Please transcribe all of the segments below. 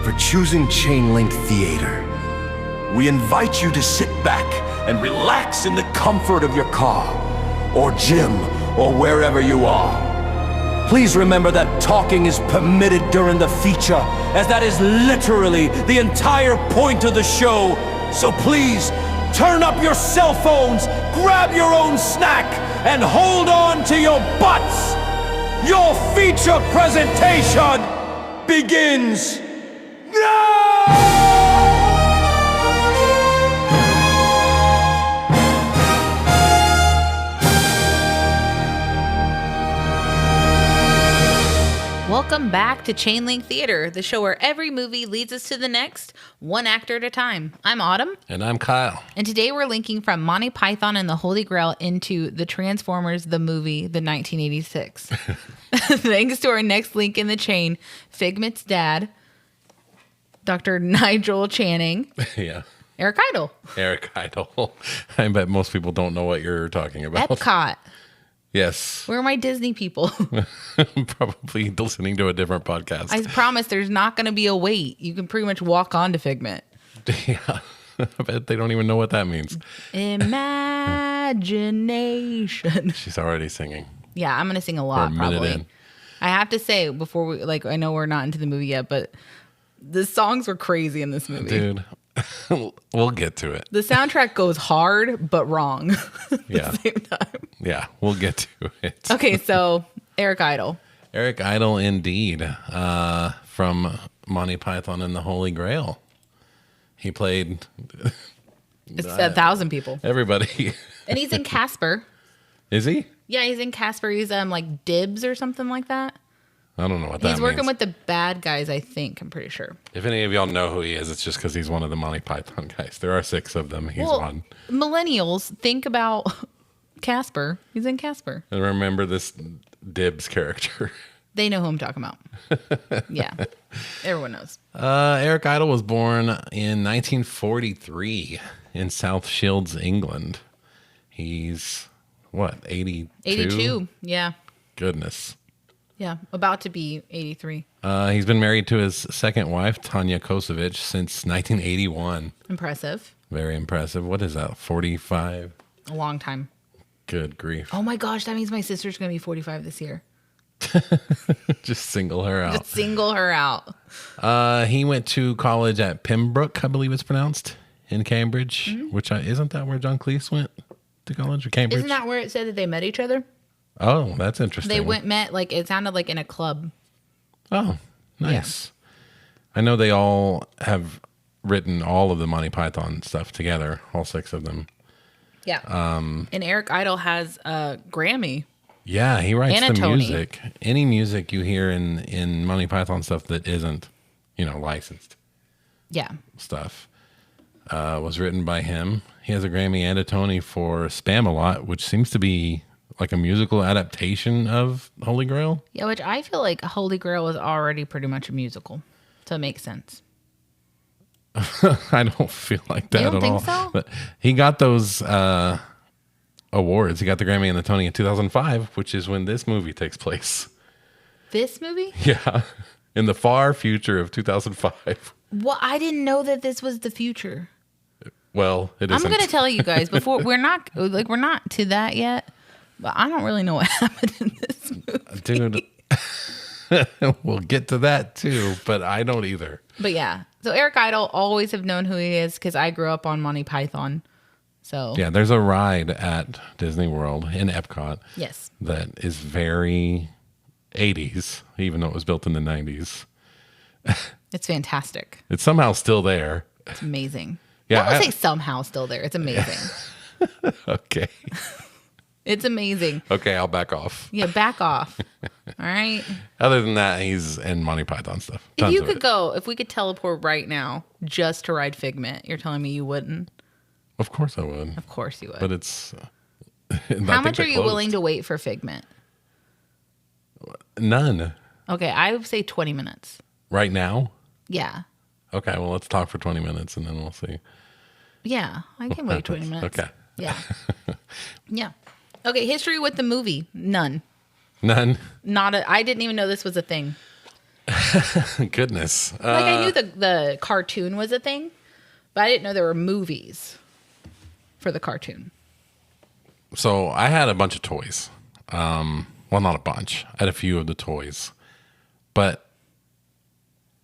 for choosing Chain Link Theater. We invite you to sit back and relax in the comfort of your car, or gym, or wherever you are. Please remember that talking is permitted during the feature, as that is literally the entire point of the show. So please, turn up your cell phones, grab your own snack, and hold on to your butts. Your feature presentation begins now! Welcome back to Chain Link Theater, the show where every movie leads us to the next, one actor at a time. I'm Autumn. And I'm Kyle. And today we're linking from Monty Python and the Holy Grail into the Transformers, the movie, the 1986. Thanks to our next link in the chain, Figment's dad, Dr. Nigel Channing. Yeah. Eric Idle. Eric Idle. I bet most people don't know what you're talking about. Epcot. Yes. Where are my Disney people? Probably listening to a different podcast. I promise there's not going to be a wait. You can pretty much walk on to Figment. Yeah. I bet they don't even know what that means. Imagination. She's already singing. Yeah, I'm going to sing a lot, probably. In. I have to say, before we, I know we're not into the movie yet, but the songs were crazy in this movie. Dude, we'll get to it. The soundtrack goes hard, but wrong at the same time. Yeah, we'll get to it. Okay, so Eric Idle. Eric Idle, indeed, from Monty Python and the Holy Grail. He played... It's 1,000 people. Everybody. And he's in Casper. Is he? Yeah, he's in Casper. He's like Dibs or something like that. I don't know what that means. He's working with the bad guys, I think. I'm pretty sure. If any of y'all know who he is, it's just because he's one of the Monty Python guys. There are 6 of them. He's one. Millennials, think about Casper. He's in Casper. And remember this Dibs character. They know who I'm talking about. Yeah. Everyone knows. Eric Idle was born in 1943 in South Shields, England. He's, what, 82? 82, yeah. Goodness. Yeah, about to be 83. He's been married to his second wife, Tanya Kosovich, since 1981. Impressive. Very impressive. What is that, 45? A long time. Good grief. Oh my gosh, that means my sister's going to be 45 this year. Just single her out. Just single her out. He went to college at Pembroke, I believe it's pronounced, in Cambridge, which isn't that where John Cleese went to college, or Cambridge? Isn't that where it said that they met each other? Oh, that's interesting. They met, it sounded like in a club. Oh, nice. Yeah. I know they all have written all of the Monty Python stuff together, all 6 of them. Yeah. And Eric Idle has a Grammy. Yeah, he writes and the Tony. music. Any music you hear in Monty Python stuff that isn't, licensed. Yeah. Stuff was written by him. He has a Grammy and a Tony for Spam-A-Lot, which seems to be like a musical adaptation of Holy Grail. Yeah, which I feel like Holy Grail was already pretty much a musical. So it makes sense. I don't feel like that you don't at think all. So? But he got those awards. He got the Grammy and the Tony in 2005, which is when this movie takes place. This movie? Yeah. In the far future of 2005. Well, I didn't know that this was the future. Well, it isn't. I'm going to tell you guys before we're not to that yet. But I don't really know what happened in this movie. Dude, we'll get to that too, but I don't either. But yeah, so Eric Idle, always have known who he is because I grew up on Monty Python. So yeah, there's a ride at Disney World in Epcot. Yes. That is very 80s, even though it was built in the 90s. It's fantastic. It's somehow still there. It's amazing. Yeah, I would say somehow still there. It's amazing. Okay. It's amazing. Okay, I'll back off. Yeah, back off. All right. Other than that, he's in Monty Python stuff. If we could teleport right now just to ride Figment, you're telling me you wouldn't? Of course I would. Of course you would. But it's... How much are you willing to wait for Figment? None. Okay, I would say 20 minutes. Right now? Yeah. Okay, well, let's talk for 20 minutes and then we'll see. Yeah, I can wait 20 minutes. Okay. Yeah. Yeah. Okay, history with the movie. None. None? I didn't even know this was a thing. Goodness. Like I knew the cartoon was a thing, but I didn't know there were movies for the cartoon. So I had a bunch of toys. Well, not a bunch. I had a few of the toys. But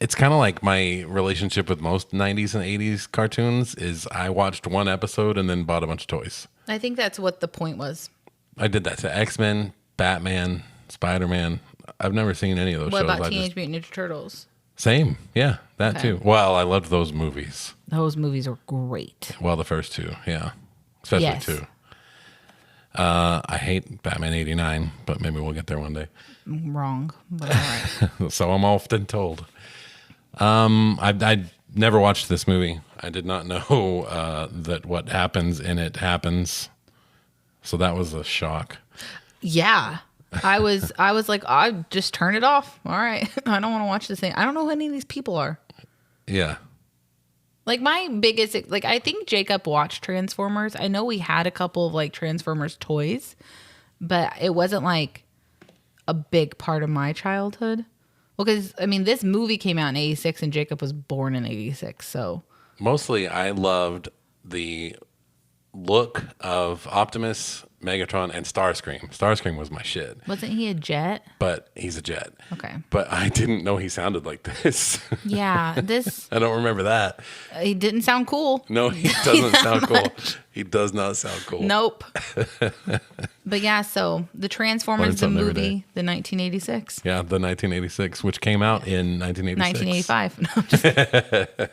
it's kind of like my relationship with most 90s and 80s cartoons is I watched one episode and then bought a bunch of toys. I think that's what the point was. I did that to X-Men, Batman, Spider-Man. I've never seen any of those What shows. about Teenage Mutant Ninja Turtles? Same. Yeah, that Okay. too. Well, I loved those movies. Those movies are great. Well, the first two, yeah. Especially Yes. two. I hate Batman 89, but maybe we'll get there one day. Wrong, but all right. So I'm often told. I never watched this movie. I did not know that what happens in it happens. So that was a shock. Yeah. I was like, I just turn it off. All right. I don't want to watch this thing. I don't know who any of these people are. Yeah. Like my biggest, like I think Jacob watched Transformers. I know we had a couple of like Transformers toys, but it wasn't like a big part of my childhood. Well, because I mean, this movie came out in '86 and Jacob was born in '86. So Mostly I loved the look of Optimus, Megatron, and Starscream. Starscream was my shit. wasn't he a jet? But he's a jet. Okay. But I didn't know he sounded like this. Yeah. This, I don't remember that. he didn't sound cool. No, he doesn't sound cool. He does not sound cool. Nope. But yeah, so the Transformers, Learn the something every movie, the 1986. Yeah, the 1986, which came out in 1986. 1985. No, I'm just-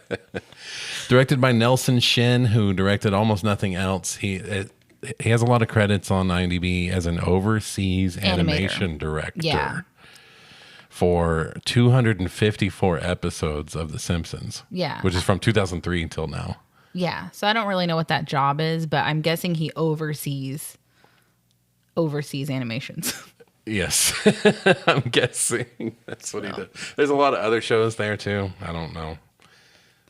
Directed by Nelson Shin, who directed almost nothing else. He has a lot of credits on IMDb as an overseas animation director. Yeah. For 254 episodes of The Simpsons. Yeah. Which is from 2003 until now. Yeah. So I don't really know what that job is, but I'm guessing he oversees animations. Yes. I'm guessing that's what he does. There's a lot of other shows there too. I don't know.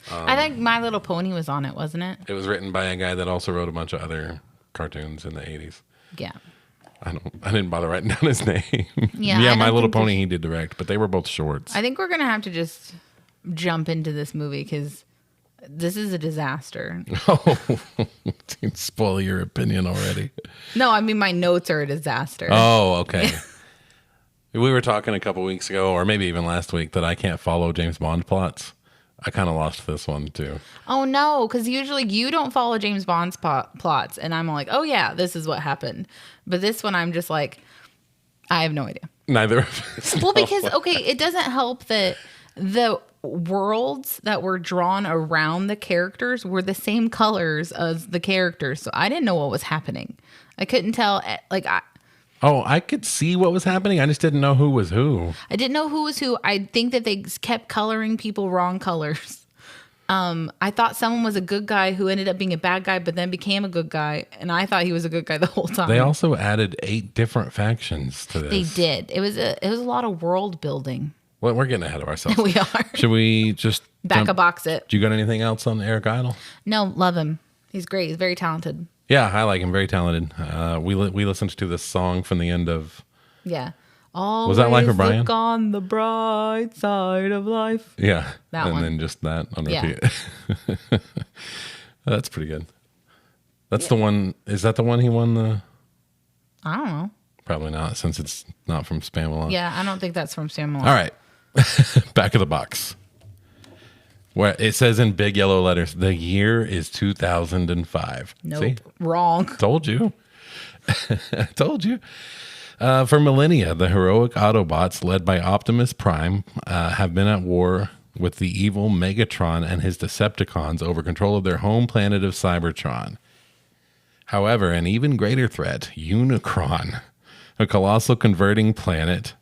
I think My Little Pony was on it, wasn't it? It was written by a guy that also wrote a bunch of other cartoons in the 80s. Yeah. I didn't bother writing down his name. Yeah, Yeah, I My don't Little think Pony he did direct, but they were both shorts. I think we're going to have to just jump into this movie because this is a disaster. Oh, spoil your opinion already. No, I mean, my notes are a disaster. Oh, okay. We were talking a couple weeks ago, or maybe even last week, that I can't follow James Bond plots. I kind of lost this one too. Oh, no, because usually you don't follow James Bond's plots, and I'm like, oh, yeah, this is what happened. But this one, I'm just like, I have no idea. Neither of us. Well, know. because, okay, it doesn't help that the worlds that were drawn around the characters were the same colors as the characters. So I didn't know what was happening. I couldn't tell, like, Oh, I could see what was happening. I just didn't know who was who. I didn't know who was who. I think that they kept coloring people wrong colors. I thought someone was a good guy who ended up being a bad guy, but then became a good guy. And I thought he was a good guy the whole time. They also added 8 different factions to this. They did. It was a lot of world building. Well, we're getting ahead of ourselves. We are. Should we just Back a box it. Do you got anything else on Eric Idle? No, love him. He's great. He's very talented. Yeah, I like him. Very talented. We listened to this song from the end of. Yeah. Always Was that Life of Brian? Look on the bright side of life. Yeah, That and one. then just that on Yeah. repeat. That's pretty good. That's the one. Is that the one he won the? I don't know. Probably not, since it's not from Spamalot. Yeah, I don't think that's from Sam Malone. All right. Back of the box. Where it says in big yellow letters, the year is 2005. Nope. See? Wrong. Told you. I told you. For millennia, the heroic Autobots, led by Optimus Prime, have been at war with the evil Megatron and his Decepticons over control of their home planet of Cybertron. However, an even greater threat, Unicron, a colossal converting planet,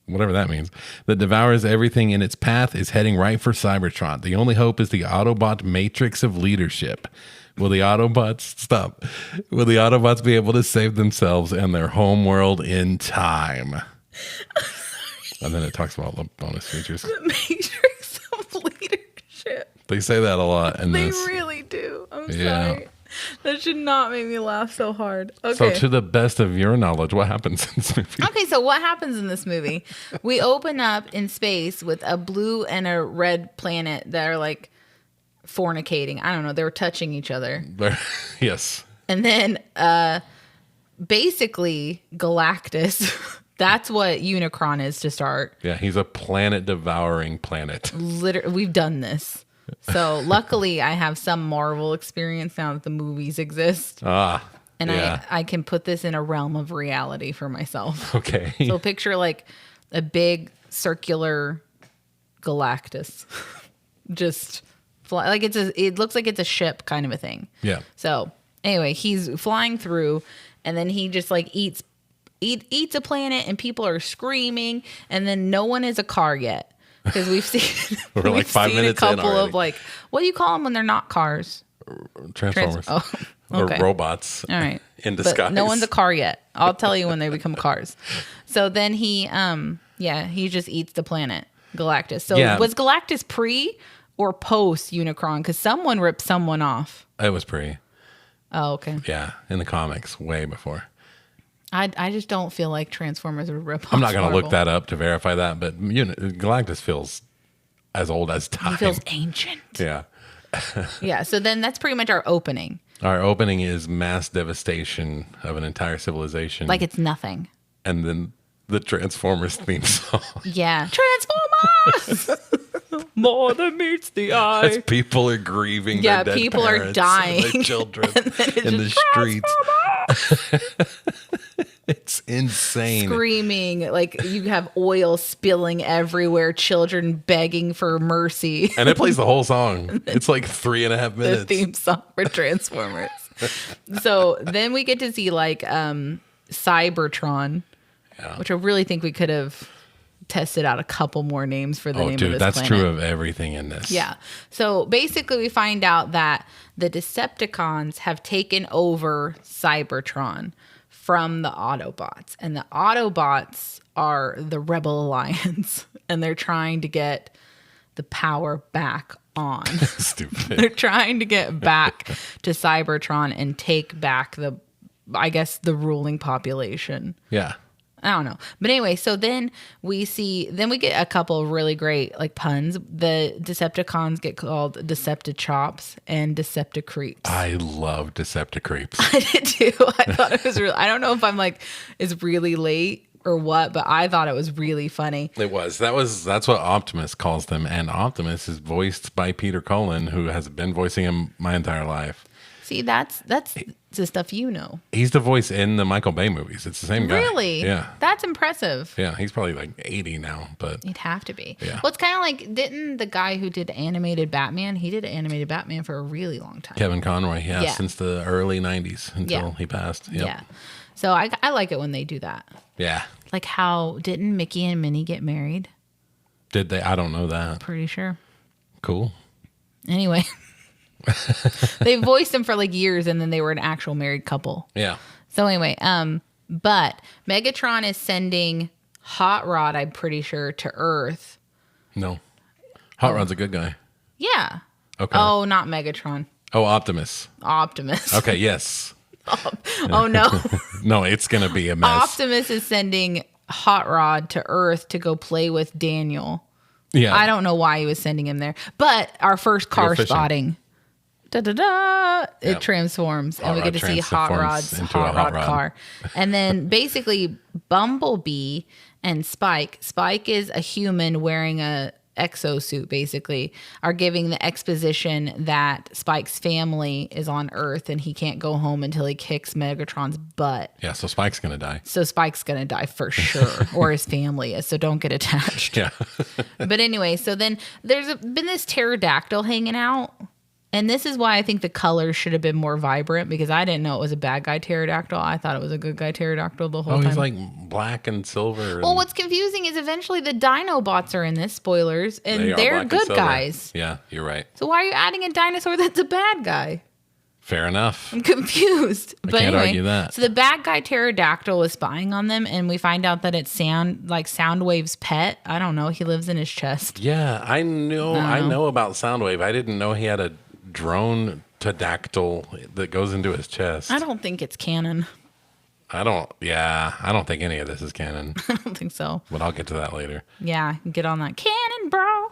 whatever that means, that devours everything in its path, is heading right for Cybertron. The only hope is the Autobot matrix of leadership. Will the Autobots Will the Autobots be able to save themselves and their home world in time? And then it talks about the bonus features. The matrix of leadership. They say that a lot in They this. really do. I'm Yeah. sorry. That should not make me laugh so hard. Okay. So, to the best of your knowledge, what happens in this movie? Okay, so what happens in this movie? We open up in space with a blue and a red planet that are like fornicating. I don't know. They're touching each other. Yes. And then basically Galactus, that's what Unicron is to start. Yeah, he's a planet-devouring planet. Literally, we've done this. So luckily I have some Marvel experience now that the movies exist. And yeah. I can put this in a realm of reality for myself. Okay. So picture like a big circular Galactus. Just fly, like it looks like it's a ship kind of a thing. Yeah. So anyway, he's flying through and then he just like eats a planet and people are screaming and then no one is a car yet. Because we've seen We're like 5 minutes a couple in of like, what do you call them when they're not cars? Transformers. Okay. Or robots. All right. In disguise. But no one's a car yet. I'll tell you when they become cars. So then he just eats the planet, Galactus. So was Galactus pre or post Unicron? Because someone ripped someone off. It was pre. Oh, okay. Yeah, in the comics, way before. I just don't feel like Transformers would rip off I'm not going to Marvel. look that up to verify that, but Galactus feels as old as time. He feels ancient. Yeah. Yeah, so then that's pretty much our opening. Our opening is mass devastation of an entire civilization. Like it's nothing. And then the Transformers theme song. Yeah. Transformers! More than meets the eye. As people are grieving their dead people are parents dying. and their children And in the streets. It's insane. Screaming, like you have oil spilling everywhere, children begging for mercy. And it plays the whole song. It's like 3.5 The minutes. theme song for Transformers. So then we get to see like Cybertron, which I really think we could have tested out a couple more names for the name of this that's planet. true of everything in this. Yeah. So basically we find out that the Decepticons have taken over Cybertron from the Autobots. And the Autobots are the Rebel Alliance. And they're trying to get the power back on. Stupid. They're trying to get back to Cybertron and take back the ruling population. Yeah. I don't know. But anyway, so then we get a couple of really great like puns. The Decepticons get called Deceptichops and Decepticreeps. I love Decepticreeps. I did too. I thought it was real. I don't know if I'm like, it's really late or what, but I thought it was really funny. It was. That's what Optimus calls them. And Optimus is voiced by Peter Cullen, who has been voicing him my entire life. See, that's the stuff you know. He's the voice in the Michael Bay movies. It's the same guy. Really? Yeah. That's impressive. Yeah, he's probably like 80 now, but He'd have to be. Yeah. Well, it's kind of like, didn't the guy who did animated Batman, he did animated Batman for a really long time. Kevin Conroy, Yeah. since the early 90s until he passed. Yep. Yeah. So I like it when they do that. Yeah. Like how, didn't Mickey and Minnie get married? Did they? I don't know that. Pretty sure. Cool. Anyway. They voiced them for like years and then they were an actual married couple. Yeah. So anyway, but Megatron is sending Hot Rod, I'm pretty sure, to Earth. No. Hot Rod's a good guy. Yeah. Okay. Oh, not Megatron. Oh, Optimus. Optimus. Okay, yes. Oh no. No, it's going to be a mess. Optimus is sending Hot Rod to Earth to go play with Daniel. Yeah. I don't know why he was sending him there. But our first car fishing. spotting. Da da da! It Yep. transforms, Hot and we get Rod to see Hot transforms Rod's into a Hot hot Rod rod. car. And then basically Bumblebee and Spike. Spike is a human wearing a exosuit, basically, are giving the exposition that Spike's family is on Earth and he can't go home until he kicks Megatron's butt. Yeah, so Spike's going to die. So Spike's going to die for sure, or his family is, so don't get attached. Yeah. But anyway, so then there's been this pterodactyl hanging out. And this is why I think the colors should have been more vibrant, because I didn't know it was a bad guy pterodactyl. I thought it was a good guy pterodactyl the whole time. He's like black and silver. Well, what's confusing is eventually the Dinobots are in this, spoilers, and they're good guys. Yeah, you're right. So why are you adding a dinosaur that's a bad guy? Fair enough. I'm confused. But can't anyway, argue that. So the bad guy pterodactyl was spying on them, and we find out that it's Soundwave's pet. I don't know. He lives in his chest. Yeah, I know about Soundwave. I didn't know he had a drone pterodactyl that goes into his chest. I don't think it's canon. I don't think any of this is canon, I don't think so. but I'll get to that later. Yeah, get on that canon, bro.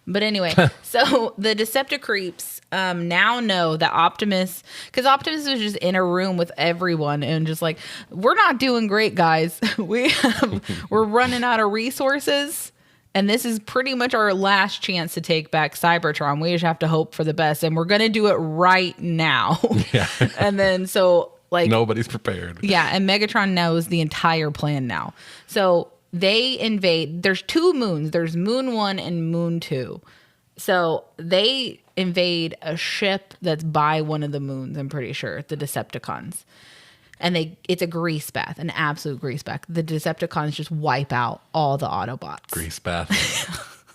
But anyway, so the Decepticreeps now know that Optimus, because Optimus was just in a room with everyone and just like, we're not doing great, guys. We're running out of resources. And this is pretty much our last chance to take back Cybertron. We just have to hope for the best. And we're going to do it right now. Yeah. And then so like nobody's prepared. Yeah. And Megatron knows the entire plan now. So they invade. There's 2 moons. There's Moon 1 and Moon 2. So they invade a ship that's by one of the moons, I'm pretty sure, the Decepticons. And it's a grease bath, an absolute grease bath. The Decepticons just wipe out all the Autobots. Grease bath.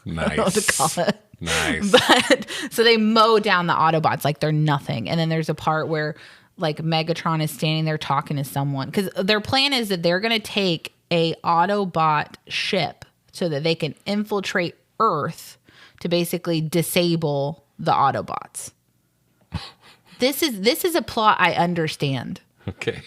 Nice. I don't know what to call it. Nice. But so they mow down the Autobots like they're nothing. And then there's a part where like Megatron is standing there talking to someone. Because their plan is that they're going to take a Autobot ship so that they can infiltrate Earth to basically disable the Autobots. This is a plot I understand. Okay.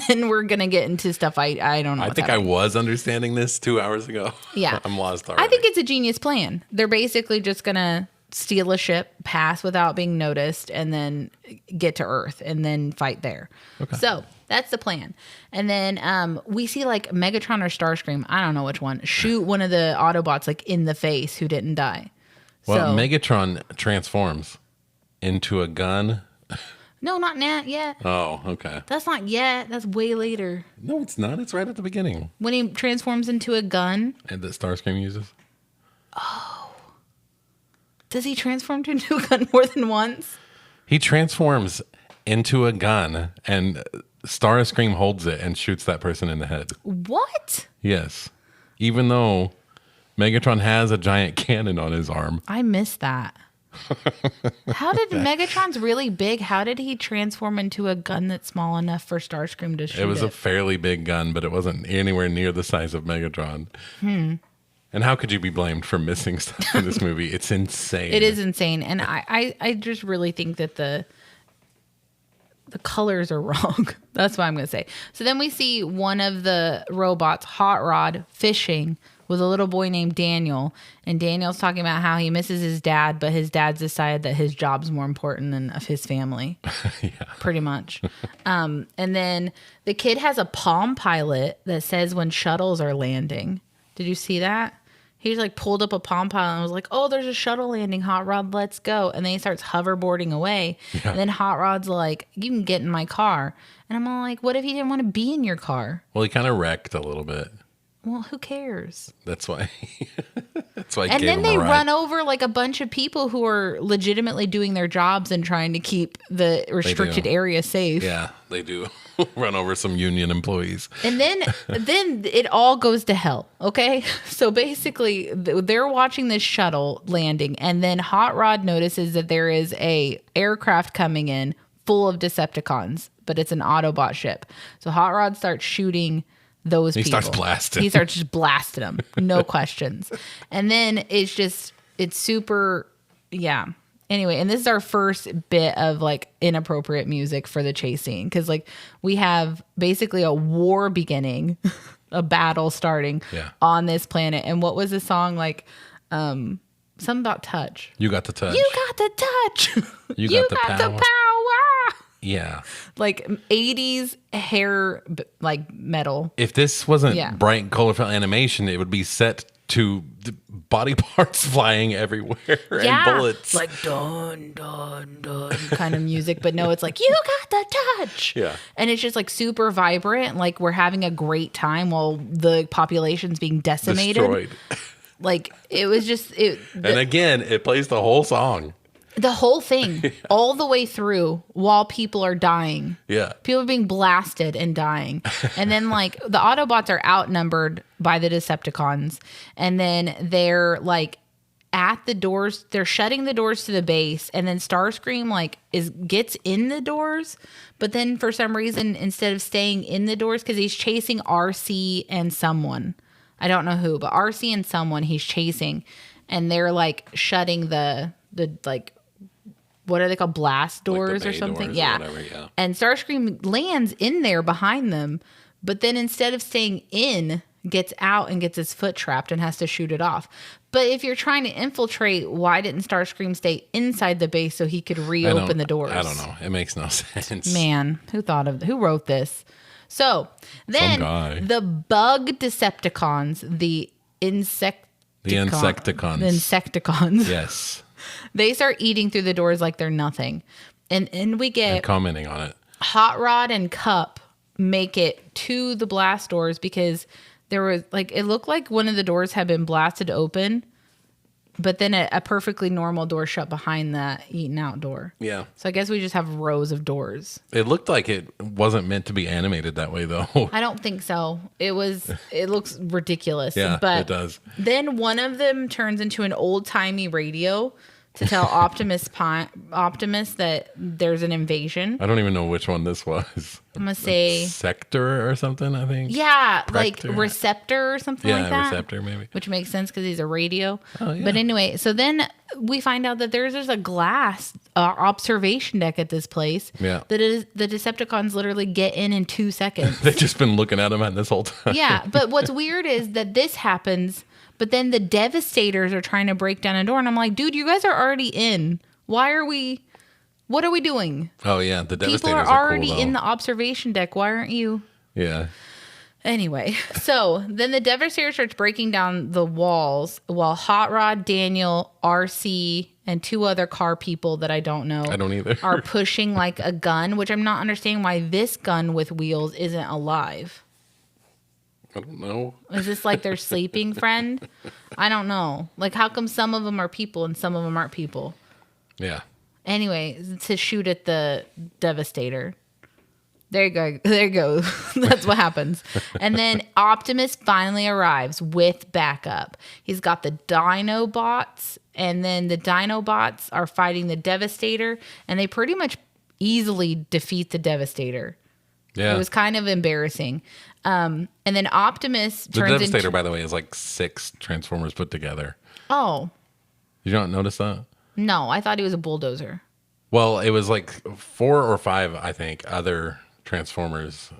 Then we're going to get into stuff I don't know. I think I was understanding this 2 hours ago. Yeah. I'm lost already. I think it's a genius plan. They're basically just going to steal a ship, pass without being noticed, and then get to Earth and then fight there. Okay. So that's the plan. And then we see like Megatron or Starscream, I don't know which one, shoot one of the Autobots like in the face who didn't die. Well, so, Megatron transforms into a gun. No, not yet. Oh, okay. That's not yet. That's way later. No, it's not. It's right at the beginning. When he transforms into a gun. And that Starscream uses. Oh. Does he transform into a gun more than once? He transforms into a gun, and Starscream holds it and shoots that person in the head. What? Yes. Even though Megatron has a giant cannon on his arm. I missed that. How did Megatron's really big? How did he transform into a gun that's small enough for Starscream to shoot? It was a fairly big gun, but it wasn't anywhere near the size of Megatron. And how could you be blamed for missing stuff in this movie? It's insane. It is insane. And I just really think that the colors are wrong. That's what I'm going to say. So then we see one of the robots, Hot Rod, fishing with a little boy named Daniel. And Daniel's talking about how he misses his dad, but his dad's decided that his job's more important than of his family. Yeah. Pretty much. And then the kid has a Palm Pilot that says when shuttles are landing. Did you see that? He just like pulled up a Palm Pilot and was like, oh, there's a shuttle landing, Hot Rod, let's go. And then he starts hoverboarding away. Yeah. And then Hot Rod's like, you can get in my car. And I'm all like, what if he didn't want to be in your car? Well, he kind of wrecked a little bit. Well, who cares? That's why. That's why. And then they run over like a bunch of people who are legitimately doing their jobs and trying to keep the restricted area safe. Yeah, they do run over some union employees. And then it all goes to hell. Okay, so basically they're watching this shuttle landing, and then Hot Rod notices that there is a aircraft coming in full of Decepticons, but it's an Autobot ship. So Hot Rod starts shooting those people. He starts blasting. He starts just blasting them. No questions. And then it's super, yeah. Anyway, and this is our first bit of like inappropriate music for the chase scene. Because like we have basically a war beginning, a battle starting on this planet. And what was the song like? Something about touch. You got the touch. You got the touch. You got the power. Yeah. Like 80s hair, like metal. If this wasn't bright and colorful animation, it would be set to body parts flying everywhere and bullets. Like dun, dun, dun kind of music. But no, it's like, you got the touch. Yeah. And it's just like super vibrant. Like we're having a great time while the population's being decimated. Destroyed. Like it was just. And again, it plays the whole song. The whole thing, all the way through, while people are dying. Yeah. People are being blasted and dying. And then, like, the Autobots are outnumbered by the Decepticons. And then they're, like, at the doors. They're shutting the doors to the base. And then Starscream, like, gets in the doors. But then, for some reason, instead of staying in the doors, because he's chasing RC and someone. I don't know who, but RC and someone he's chasing. And they're, like, shutting the like, what are they called? Blast Like the doors or bay something? doors or Yeah. whatever, yeah. And Starscream lands in there behind them, but then instead of staying in, gets out and gets his foot trapped and has to shoot it off. But if you're trying to infiltrate, why didn't Starscream stay inside the base so he could reopen the doors? I don't know. It makes no sense. Man, who wrote this? So then guy. the bug Decepticons, the Insecticons. The Insecticons. Yes. They start eating through the doors like they're nothing. And we get And commenting on it. Hot Rod and Cup make it to the blast doors because there was it looked like one of the doors had been blasted open, but then a perfectly normal door shut behind that eaten out door. Yeah. So I guess we just have rows of doors. It looked like it wasn't meant to be animated that way, though. I don't think so. It looks ridiculous. Yeah, but it does. Then one of them turns into an old-timey radio to tell Optimus that there's an invasion. I don't even know which one this was. I'm going to say... Sector or something, I think. Yeah, Prector? like Receptor or something like that. Yeah, Receptor maybe. Which makes sense because he's a radio. Oh, yeah. But anyway, so then we find out that there's a glass observation deck at this place. Yeah. That is, the Decepticons literally get in 2 seconds. They've just been looking at him at this whole time. Yeah, but what's weird is that this happens, but then the Devastators are trying to break down a door. And I'm like, dude, you guys are already in. What are we doing? Oh, yeah. The Devastators People are already cool, in the observation deck. Why aren't you? Yeah. Anyway, so then the Devastator starts breaking down the walls while Hot Rod, Daniel, RC, and 2 other car people that I don't know. I don't either. Are pushing like a gun, which I'm not understanding why this gun with wheels isn't alive. I don't know. Is this like their sleeping friend? I don't know. Like, how come some of them are people and some of them aren't people? Yeah. Anyway, to shoot at the Devastator. There you go. There you go. That's what happens. And then Optimus finally arrives with backup. He's got the Dinobots, and then the Dinobots are fighting the Devastator, and they pretty much easily defeat the Devastator. Yeah. It was kind of embarrassing. And then Optimus The turns Devastator, into... by the way, is like 6 Transformers put together. Oh. Did you not notice that? No, I thought he was a bulldozer. Well, it was like 4 or 5, I think, other Transformers,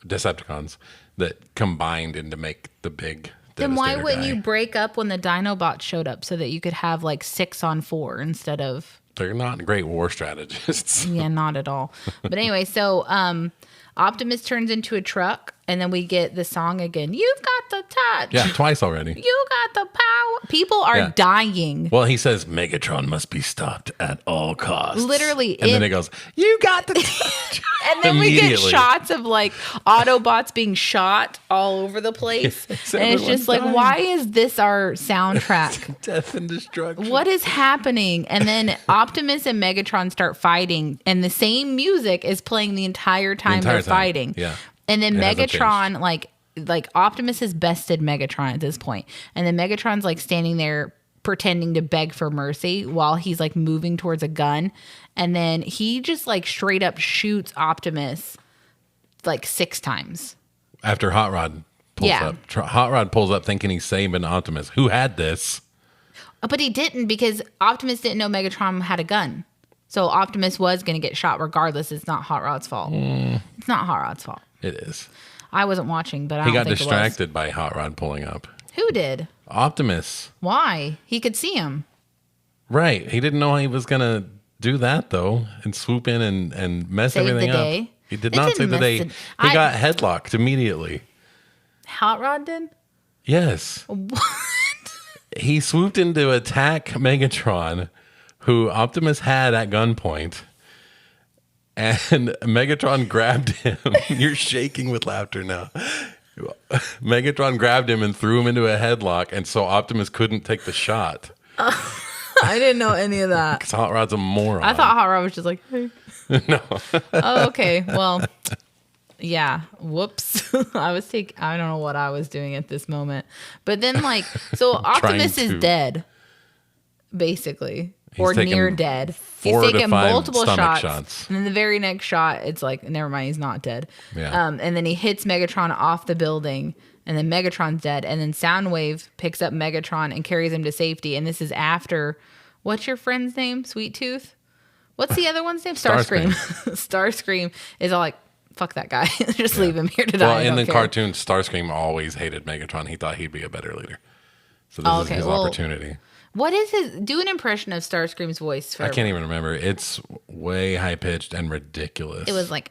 Decepticons, that combined into make the big Then why Devastator wouldn't guy. you break up when the Dinobots showed up so that you could have like 6 on 4 instead of... They're not great war strategists. Yeah, not at all. But anyway, so Optimus turns into a truck, and then we get the song again. You've got the touch. Yeah, twice already. You got the power. People are Yeah. dying. Well, he says Megatron must be stopped at all costs. Literally, and then it goes, "You got the touch." And then we get Immediately. shots of like Autobots being shot all over the place. And it's Everyone's just like, dying. why is this our soundtrack? Death and destruction. What is happening? And then Optimus and Megatron start fighting, and the same music is playing the entire time they're fighting. Yeah. And then It hasn't Megatron, like Optimus has bested Megatron at this point. And then Megatron's like standing there pretending to beg for mercy while he's like moving towards a gun. And then he just like straight up shoots Optimus like 6 times. After Hot Rod pulls up. Hot Rod pulls up thinking he's saving Optimus. Who had this? But he didn't, because Optimus didn't know Megatron had a gun. So Optimus was going to get shot regardless. It's not Hot Rod's fault. It's not Hot Rod's fault. It is. I wasn't watching, but I He don't got think distracted by Hot Rod pulling up. it was. Who did? Optimus. Why? He could see him. Right. He didn't know he was going to do that, though, and swoop in and mess Save everything the up. day? He did It not didn't save the mess day. it- He got headlocked immediately. Hot Rod did? Yes. What? He swooped in to attack Megatron, who Optimus had at gunpoint. And Megatron grabbed him. You're shaking with laughter now. Megatron grabbed him and threw him into a headlock, and so Optimus couldn't take the shot. I didn't know any of that. Because Hot Rod's a moron. I thought Hot Rod was just like, hey. No. Oh, okay. Well, yeah. Whoops. I don't know what I was doing at this moment. But then, like, so Optimus is to. dead, basically. He's Or taken near dead. 4 He's to taken 5 multiple stomach shots. And then the very next shot, it's like, never mind, he's not dead. Yeah. And then he hits Megatron off the building, and then Megatron's dead. And then Soundwave picks up Megatron and carries him to safety. And this is after, what's your friend's name? Sweet Tooth? What's the other one's name? Starscream. Starscream is all like, fuck that guy. Just leave him here to die. Well, in the cartoon, Starscream always hated Megatron. He thought he'd be a better leader. So this is his opportunity. What is his... Do an impression of Starscream's voice. I can't even remember. It's way high-pitched and ridiculous. It was like,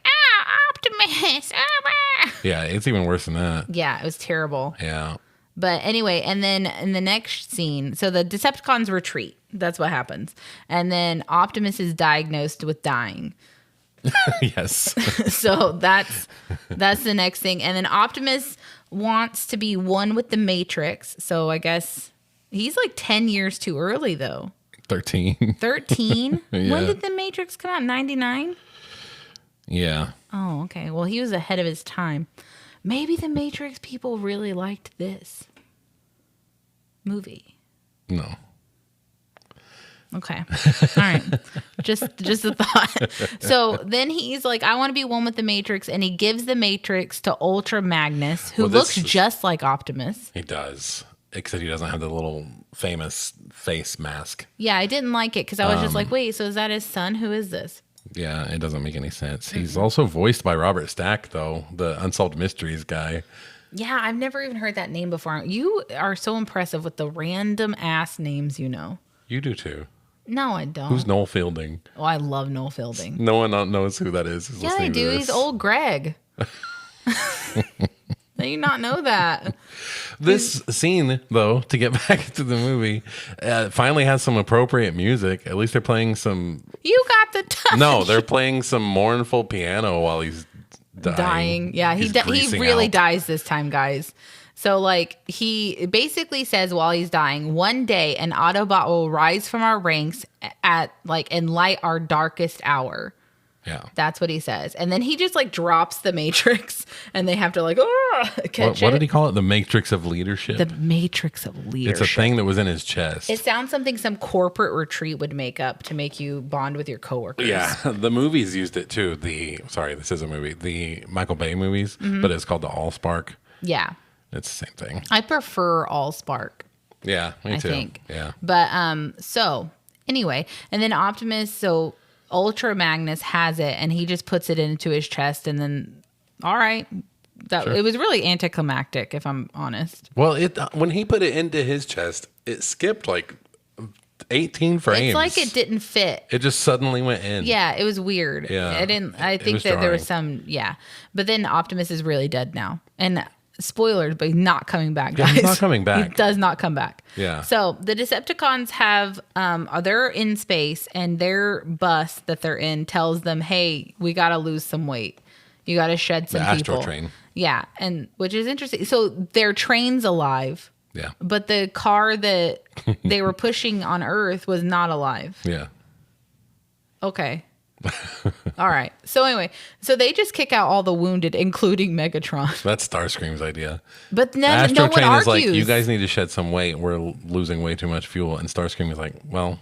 Optimus. Yeah, it's even worse than that. Yeah, it was terrible. Yeah. But anyway, and then in the next scene, so the Decepticons retreat. That's what happens. And then Optimus is diagnosed with dying. Yes. So that's the next thing. And then Optimus wants to be one with the Matrix. So I guess he's like 10 years too early, though. 13. 13? Yeah. When did the Matrix come out? 99? Yeah. Oh, okay. Well, he was ahead of his time. Maybe the Matrix people really liked this movie. No. Okay. All right. Just a thought. So then he's like, I want to be one with the Matrix. And he gives the Matrix to Ultra Magnus, who looks just like Optimus. He does. Except he doesn't have the little famous face mask. Yeah, I didn't like it because I was just like, wait, so is that his son? Who is this? Yeah, it doesn't make any sense. He's also voiced by Robert Stack, though, the Unsolved Mysteries guy. Yeah, I've never even heard that name before. You are so impressive with the random ass names you know. You do too. No, I don't. Who's Noel Fielding? Oh, I love Noel Fielding. No one knows who that is. Yeah, they do. He's old Greg. Do you not know that? This scene, though, to get back to the movie, finally has some appropriate music. At least they're playing some... You got the touch. No, they're playing some mournful piano while he's dying. Yeah, he really dies this time, guys. So, like, he basically says while he's dying, one day an Autobot will rise from our ranks and light our darkest hour. Yeah. That's what he says. And then he just, like, drops the Matrix, and they have to, like, catch it. What did he call it? The Matrix of Leadership? The Matrix of Leadership. It's a thing that was in his chest. It sounds something some corporate retreat would make up to make you bond with your coworkers. Yeah, the movies used it, too. This is a movie. The Michael Bay movies, but it's called the Allspark. Yeah. It's the same thing. I prefer Allspark. Yeah, me too. I think. Yeah. But so anyway, and then Optimus, so Ultra Magnus has it, and he just puts it into his chest, and then all right, it was really anticlimactic, if I'm honest. Well, when he put it into his chest, it skipped like 18 frames. It's like it didn't fit. It just suddenly went in. Yeah, it was weird. Yeah, I think that there was some. Yeah, but then Optimus is really dead now, and. Spoilers, but he's not coming back, guys. Yeah, he's not coming back. He does not come back. Yeah. So the Decepticons they're in space, and their bus that they're in tells them, hey, we got to lose some weight. You got to shed some people. The Astro Train. Yeah, and which is interesting. So their train's alive. Yeah. But the car that they were pushing on Earth was not alive. Yeah. Okay. All right. So anyway, so they just kick out all the wounded, including Megatron. That's Starscream's idea. But no Astro one Train argues. is like, you guys need to shed some weight. We're losing way too much fuel. And Starscream is like, well...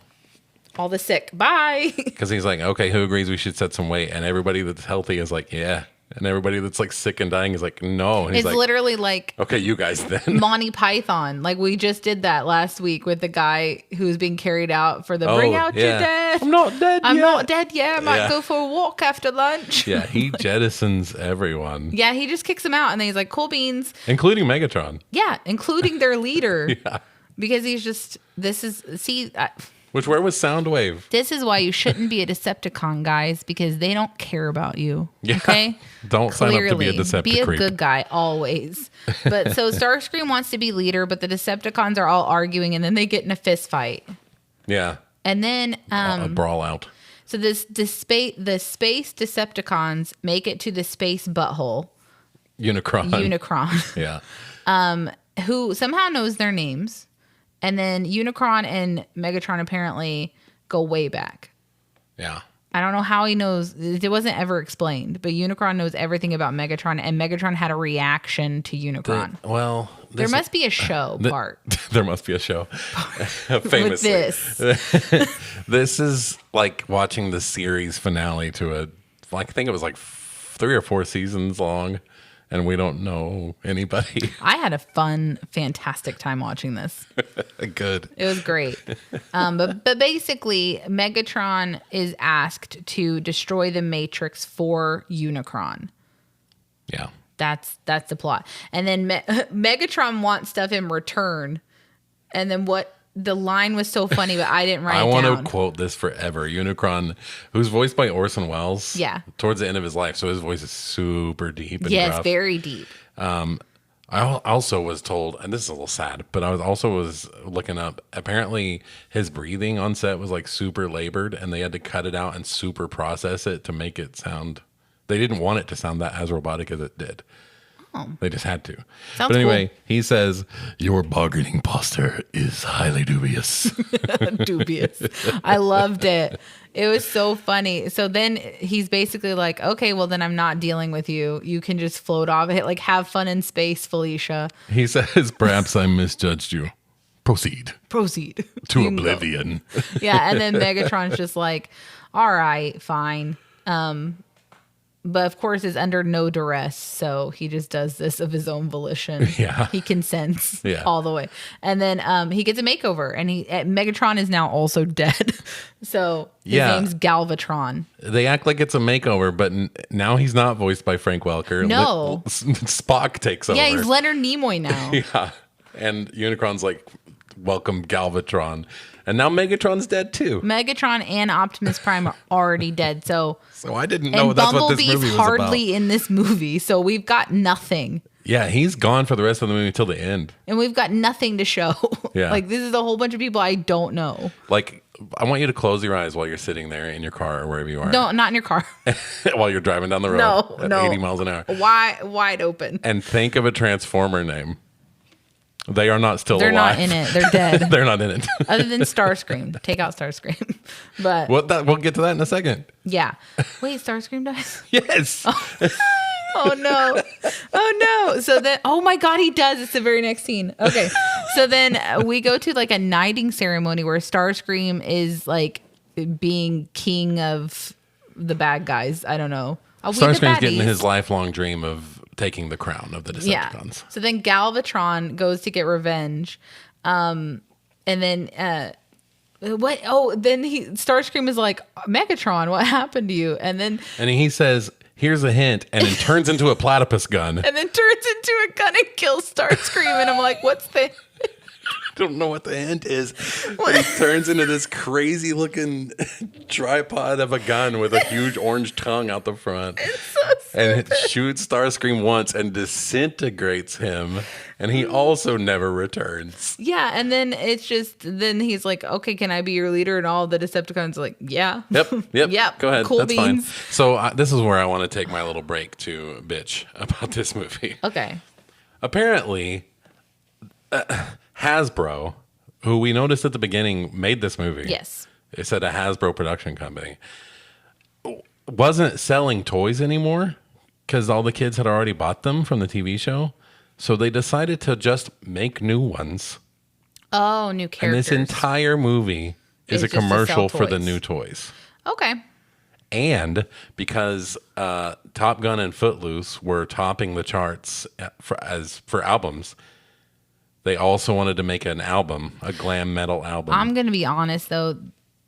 all the sick. Bye. Because he's like, okay, who agrees we should set some weight? And everybody that's healthy is like, yeah. And everybody that's like sick and dying is like, no. And he's It's like, literally like okay, you guys then. Monty Python. Like we just did that last week with the guy who's being carried out for the bring out your death. I'm not dead I'm yet. not dead yet. I might go for a walk after lunch. Yeah, he jettisons everyone. Yeah, he just kicks them out. And then he's like, cool beans. Including Megatron. Yeah, including their leader. Yeah. Because he's just, Where was Soundwave? this is why you shouldn't be a Decepticon, guys, because they don't care about you. Yeah. Okay? Don't sign up to be a Decepticon. Be a good guy, always. But so Starscream wants to be leader, but the Decepticons are all arguing, and then they get in a fist fight. Yeah. And then A brawl out. so the space Decepticons make it to the space butthole. Unicron. Yeah. Who somehow knows their names. And then Unicron and Megatron apparently go way back. Yeah. I don't know how he knows. It wasn't ever explained, but Unicron knows everything about Megatron, and Megatron had a reaction to Unicron. There must be a show part. There must be a show. Famously. With this. This is like watching the series finale to I think it was like 3 or 4 seasons long. and we don't know anybody. I had a fun, fantastic time watching this. Good. It was great. But basically, Megatron is asked to destroy the Matrix for Unicron. Yeah. That's the plot. And then Megatron wants stuff in return. And then what the line was so funny, but I didn't write it down. I want to quote this forever. Unicron, who's voiced by Orson Welles. Yeah. Towards the end of his life, so his voice is super deep and yes, gruff. very deep. I also was told, and this is a little sad, but I was looking up. Apparently, his breathing on set was like super labored, and they had to cut it out and super process it to make it sound. They didn't want it to sound that as robotic as it did. Oh. They just had to. Sounds but anyway, cool. he says, your bargaining posture is highly dubious. Dubious. I loved it. It was so funny. So then he's basically like, okay, well, then I'm not dealing with you. You can just float off. Like, have fun in space, Felicia. He says, perhaps I misjudged you. Proceed. Proceed. To oblivion. Yeah, and then Megatron's just like, all right, fine. But of course, is under no duress, so he just does this of his own volition. Yeah, he consents all the way, and then he gets a makeover, and Megatron is now also dead. So his name's Galvatron. They act like it's a makeover, but now he's not voiced by Frank Welker. No, Spock takes over. Yeah, he's Leonard Nimoy now. Yeah, and Unicron's like, welcome Galvatron. And now Megatron's dead too. Megatron and Optimus Prime are already dead. So I didn't know that's what this movie was about. hardly in this movie. So we've got nothing. Yeah, he's gone for the rest of the movie until the end. And we've got nothing to show. Yeah. Like, this is a whole bunch of people I don't know. Like, I want you to close your eyes while you're sitting there in your car or wherever you are. No, not in your car. While you're driving down the road at 80 miles an hour. Wide open. And think of a Transformer name. They are not still They're alive. They're not in it. They're dead. They're not in it. Other than Starscream. Take out Starscream. But we'll get to that in a second. Yeah. Wait, Starscream dies? Yes. Oh no. Oh no. So then, oh my God, he does. It's the very next scene. Okay. So then we go to like a knighting ceremony where Starscream is like being king of the bad guys. I don't know. Starscream's getting his lifelong dream of taking the crown of the Decepticons. Yeah. So then Galvatron goes to get revenge. And then what? Oh, then Starscream is like, Megatron, what happened to you? And he says, here's a hint, and then turns into a platypus gun. And then turns into a gun and kills Starscream. And I'm like, what's the... I don't know what the hint is. But he turns into this crazy looking tripod of a gun with a huge orange tongue out the front. It's so stupid. And it shoots Starscream once and disintegrates him. And he also never returns. Yeah, and then then he's like, okay, can I be your leader? And all the Decepticons are like, yeah. Yep. Go ahead. Cool That's beans. fine. So this is where I want to take my little break to bitch about this movie. Okay. Apparently, Hasbro, who we noticed at the beginning made this movie. Yes. It said a Hasbro production company. Wasn't selling toys anymore because all the kids had already bought them from the TV show. So they decided to just make new ones. Oh, new characters. And this entire movie is a just to sell sell for the toys. new toys. Okay. And because Top Gun and Footloose were topping the charts for albums, they also wanted to make an album, a glam metal album. I'm going to be honest, though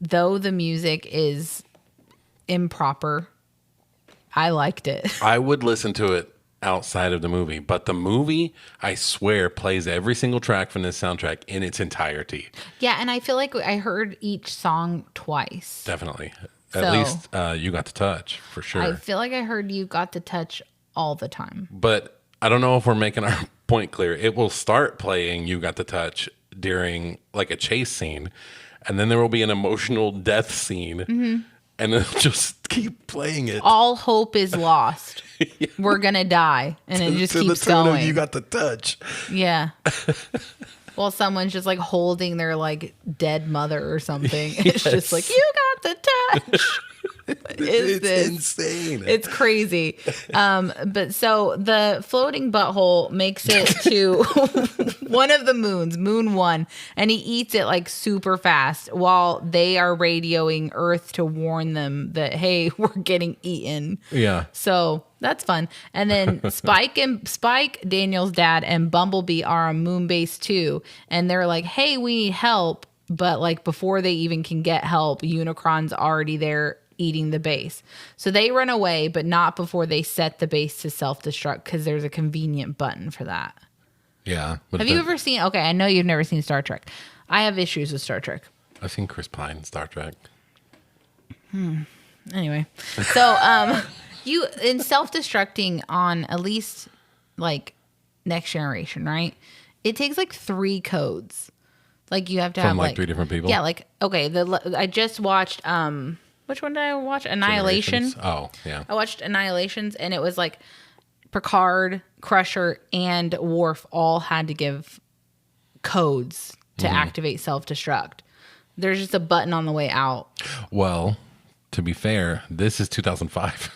the music is improper, I liked it. I would listen to it outside of the movie, but the movie, I swear, plays every single track from this soundtrack in its entirety. Yeah, and I feel like I heard each song twice. Definitely. So, at least You Got to Touch, for sure. I feel like I heard You Got to Touch all the time. But I don't know if we're making our point clear. It will start playing You Got to Touch during like a chase scene, and then there will be an emotional death scene, and it'll just keep playing it. All hope is lost. Yeah. We're gonna die, and it just keeps going. You Got the Touch. Yeah. Well, someone's just like holding their like dead mother or something. It's just like, you got the touch. It's insane. It's crazy. But so the floating butthole makes it to one of the moons, Moon 1, and he eats it like super fast while they are radioing Earth to warn them that, hey, we're getting eaten. Yeah. So That's fun. And then Spike, Daniel's dad, and Bumblebee are on moon base too. And they're like, hey, we need help. But like before they even can get help, Unicron's already there eating the base. So they run away, but not before they set the base to self-destruct because there's a convenient button for that. Yeah. Have you ever seen, okay, I know you've never seen Star Trek. I have issues with Star Trek. I've seen Chris Pine in Star Trek. Anyway, so you in self-destructing on at least like Next Generation, right? It takes like 3 codes. Like you have to have like 3 different people. Yeah, like okay. I just watched which one did I watch? Annihilation. Oh yeah. I watched Annihilations, and it was like Picard, Crusher, and Worf all had to give codes to activate self-destruct. There's just a button on the way out. Well, to be fair, this is 2005.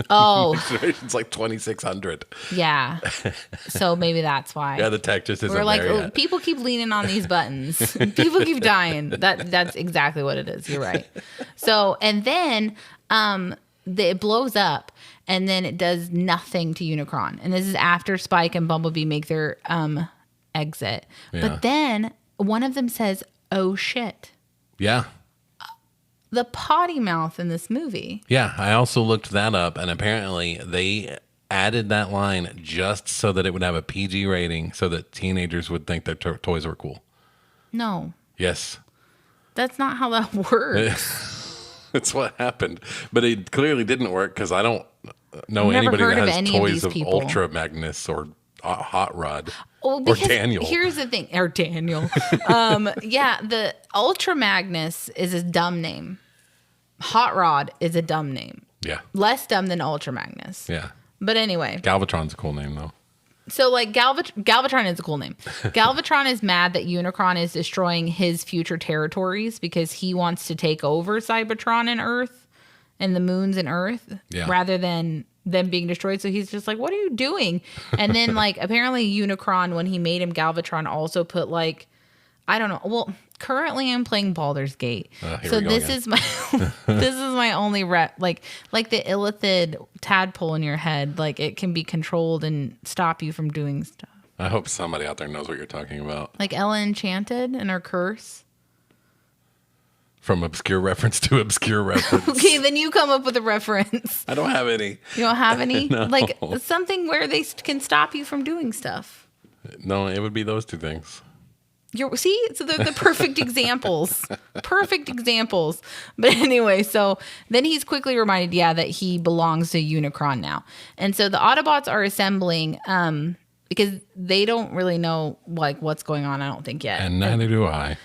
Oh. It's like 2600. Yeah. So maybe that's why. Yeah, the tech just isn't We're like, there yet. people keep leaning on these buttons. People keep dying. That's exactly what it is. You're right. So, and then it blows up, and then it does nothing to Unicron. And this is after Spike and Bumblebee make their exit. Yeah. But then one of them says, "Oh shit." Yeah. The potty mouth in this movie. Yeah, I also looked that up, and apparently they added that line just so that it would have a PG rating so that teenagers would think their toys were cool. No. Yes. That's not how that works. That's what happened. But it clearly didn't work because I don't know I've never anybody heard that of has any of toys these of people. Ultra Magnus or Hot Rod. Well, or because Daniel. Here's the thing. Or Daniel. Yeah, the Ultra Magnus is a dumb name. Hot Rod is a dumb name. Yeah. Less dumb than Ultra Magnus. Yeah. But anyway. Galvatron's a cool name, though. So, like, Galvatron is a cool name. Galvatron is mad that Unicron is destroying his future territories because he wants to take over Cybertron and Earth and the moons and Earth rather than them being destroyed. So he's just like, what are you doing? And then, like, apparently Unicron, when he made him Galvatron, also put, like, I don't know. Well, currently I'm playing Baldur's Gate. So this is my this is my only like the illithid tadpole in your head. Like it can be controlled and stop you from doing stuff. I hope somebody out there knows what you're talking about. Like Ella Enchanted and her curse. From obscure reference to obscure reference. Okay, then you come up with a reference. I don't have any. You don't have any? No. Like something where they can stop you from doing stuff. No, it would be those 2 things. See, so they're the perfect examples. Perfect examples. But anyway, so then he's quickly reminded, that he belongs to Unicron now. And so the Autobots are assembling because they don't really know like what's going on, I don't think yet. And neither do I.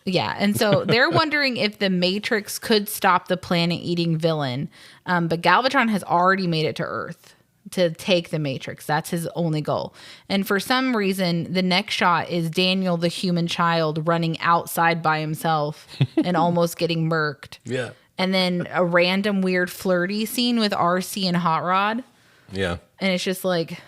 Yeah, and so they're wondering if the Matrix could stop the planet-eating villain. But Galvatron has already made it to Earth to take the Matrix. That's his only goal. And for some reason, the next shot is Daniel, the human child, running outside by himself and almost getting murked. Yeah. And then a random weird flirty scene with RC and Hot Rod. Yeah. And it's just like,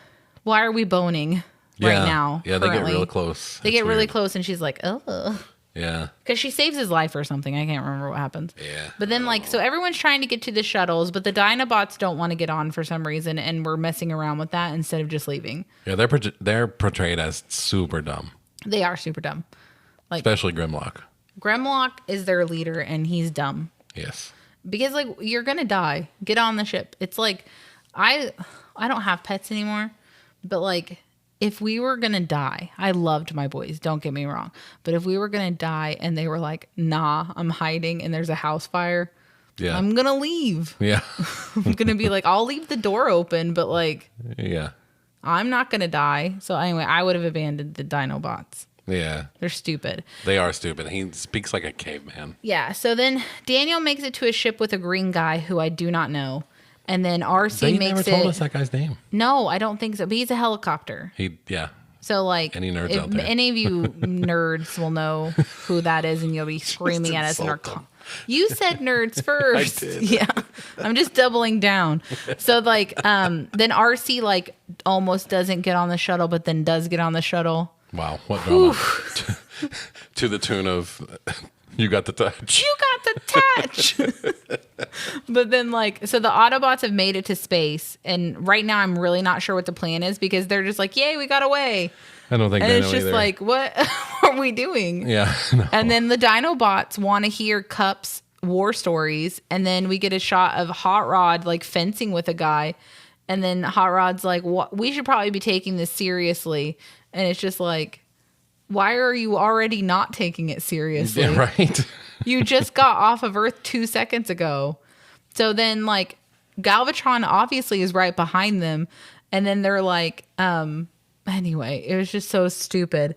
why are we boning right now? Yeah, currently? they get real close. They get really close, and she's like, oh. Yeah. Because she saves his life or something. I can't remember what happens. Yeah. But then, like, so everyone's trying to get to the shuttles, but the Dinobots don't want to get on for some reason, and we're messing around with that instead of just leaving. Yeah, they're portrayed as super dumb. They are super dumb. Like, especially Grimlock. Grimlock is their leader, and he's dumb. Yes. Because, like, you're going to die. Get on the ship. It's like, I don't have pets anymore, but, like, if we were going to die, I loved my boys, don't get me wrong. But if we were going to die and they were like, nah, I'm hiding and there's a house fire, I'm going to leave. Yeah. I'm going to be like, I'll leave the door open, but like, I'm not going to die. So anyway, I would have abandoned the Dinobots. Yeah. They're stupid. They are stupid. He speaks like a caveman. Yeah. So then Daniel makes it to a ship with a green guy who I do not know. And then RC makes it. They never told us that guy's name. No, I don't think so. But he's a helicopter. So like, any nerds out there? Any of you nerds will know who that is, and you'll be screaming at us in our. You said nerds first. I did. Yeah, I'm just doubling down. So like, then RC like almost doesn't get on the shuttle, but then does get on the shuttle. Wow, what drama! To the tune of "You got the touch." You got the touch. But then, like, so the Autobots have made it to space, and right now I'm really not sure what the plan is because they're just like, yay, we got away. I don't think And they it's know just either. like, what are we doing? Yeah. No. And then the Dinobots want to hear Cup's war stories, and then we get a shot of Hot Rod like fencing with a guy, and then Hot Rod's like, "What? We should probably be taking this seriously." And it's just like, why are you already not taking it seriously? Yeah, right. You just got off of Earth 2 seconds ago. So then, like, Galvatron obviously is right behind them, and then they're like, anyway, it was just so stupid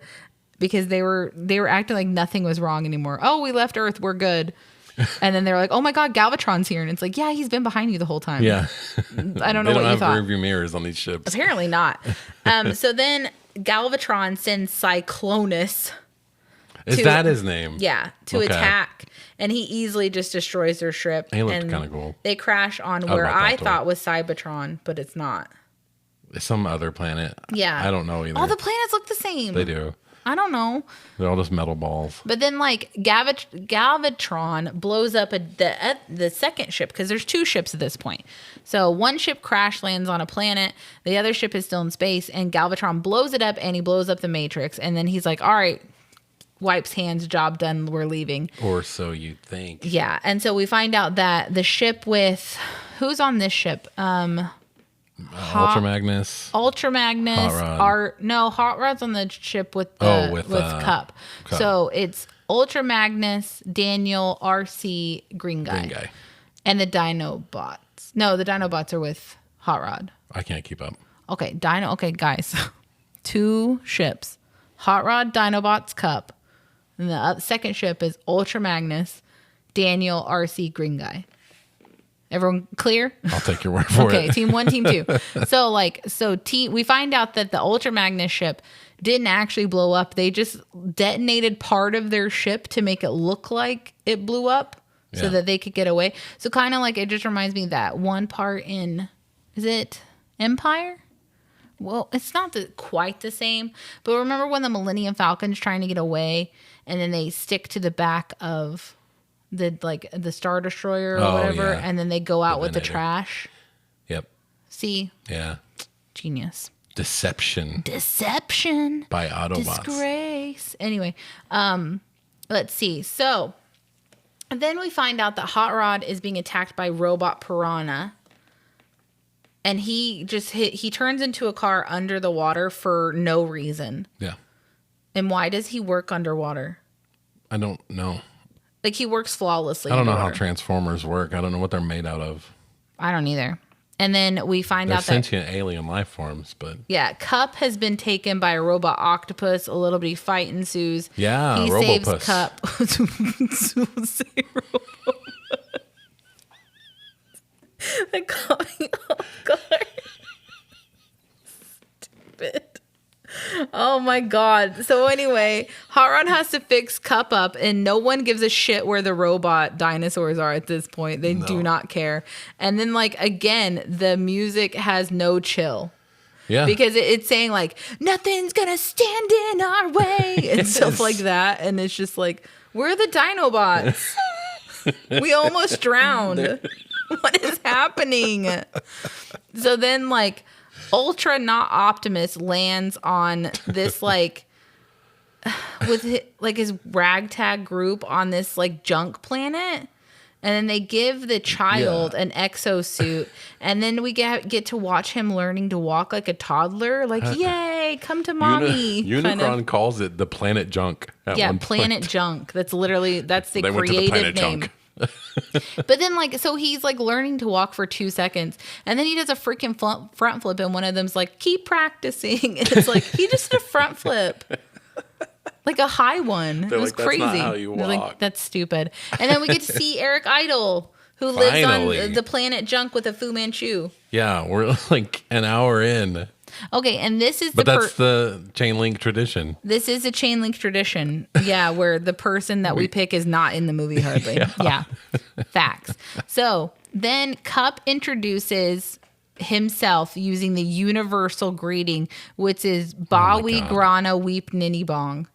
because they were acting like nothing was wrong anymore. Oh, we left Earth, we're good. And then they're like, oh my God, Galvatron's here. And it's like, yeah, he's been behind you the whole time. Yeah. I don't know They what don't you have thought. rear view mirrors on these ships. Apparently not. So then Galvatron sends Cyclonus. Is that his name? Yeah, to Okay. attack. And he easily just destroys their ship. He looked and kinda cool. They crash on where like I that toy. thought was Cybertron, but it's not. It's some other planet. Yeah. I don't know either. All the planets look the same. They do. I don't know. They're all just metal balls. But then, like, Galvatron blows up the second ship because there's 2 ships at this point. So one ship crash lands on a planet. The other ship is still in space. And Galvatron blows it up and he blows up the Matrix. And then he's like, all right, wipes hands, job done, we're leaving. Or so you think. Yeah. And so we find out that the ship with... Who's on this ship? Ultra Magnus. Ultra Magnus. Hot Rod. Hot Rod's on the ship with Cup. Cup. So it's Ultra Magnus, Daniel, RC, Green Guy. Green Guy. And the Dinobots. No, the Dinobots are with Hot Rod. I can't keep up. Okay, Okay, guys. 2 ships. Hot Rod, Dinobots, Cup. And the second ship is Ultra Magnus, Daniel, RC, Green Guy. Everyone clear? I'll take your word for Okay, it. team 1, team 2. We find out that the Ultra Magnus ship didn't actually blow up. They just detonated part of their ship to make it look like it blew up so Yeah. that they could get away. So kind of like it just reminds me of that one part in, is it Empire? Well, it's not quite the same, but remember when the Millennium Falcon's trying to get away and then they stick to the back of the Star Destroyer or Oh, whatever, yeah. and then they go out with the Venator. trash. Yep. See, Yeah. genius. Deception Deception. by Autobots. Disgrace. Anyway, let's see. So then we find out that Hot Rod is being attacked by Robot Piranha. And he turns into a car under the water for no reason. Yeah. And why does he work underwater? I don't know. Like, he works flawlessly. I don't know how underwater. Transformers work. I don't know what they're made out of. I don't either. And then we find They're out that sentient alien life forms, but yeah, Cup has been taken by a robot octopus. A little bitty fight ensues. yeah, He Robopus. saves Cup. Say Robopus. That caught me off guard. Stupid. Oh my God. So anyway, Hot Rod has to fix Cup up, and no one gives a shit where the robot dinosaurs are at this point. They do not care. And then, like, again, the music has no chill. Yeah. Because it's saying, like, nothing's gonna stand in our way and stuff like that. And it's just like, we're the Dinobots. We almost drowned. What is happening? So then, like, Ultra Not Optimus lands on this, like, with his ragtag group on this, like, junk planet. And then they give the child an exosuit. And then we get to watch him learning to walk like a toddler. Like, yay, come to mommy. Unicron calls it the planet junk. At Yeah, one Planet point. Junk. That's the They went to the creative planet name. junk. But then, like, so he's, like, learning to walk for 2 seconds. And then he does a freaking front flip. And one of them's like, keep practicing. And it's like, he just did a front flip. Like a high one. They're It was like, "That's crazy. not how you They're like, walk." that's stupid. And then we get to see Eric Idle, who lives Finally. on the planet Junk with a Fu Manchu. Yeah, we're like an hour in. Okay, and this is But that's the chain link tradition. this is a chain link tradition. Yeah, where the person that we pick is not in the movie hardly. Yeah. Facts. So then Cup introduces himself using the universal greeting, which is Bawi God. Grana Weep Ninny Bong.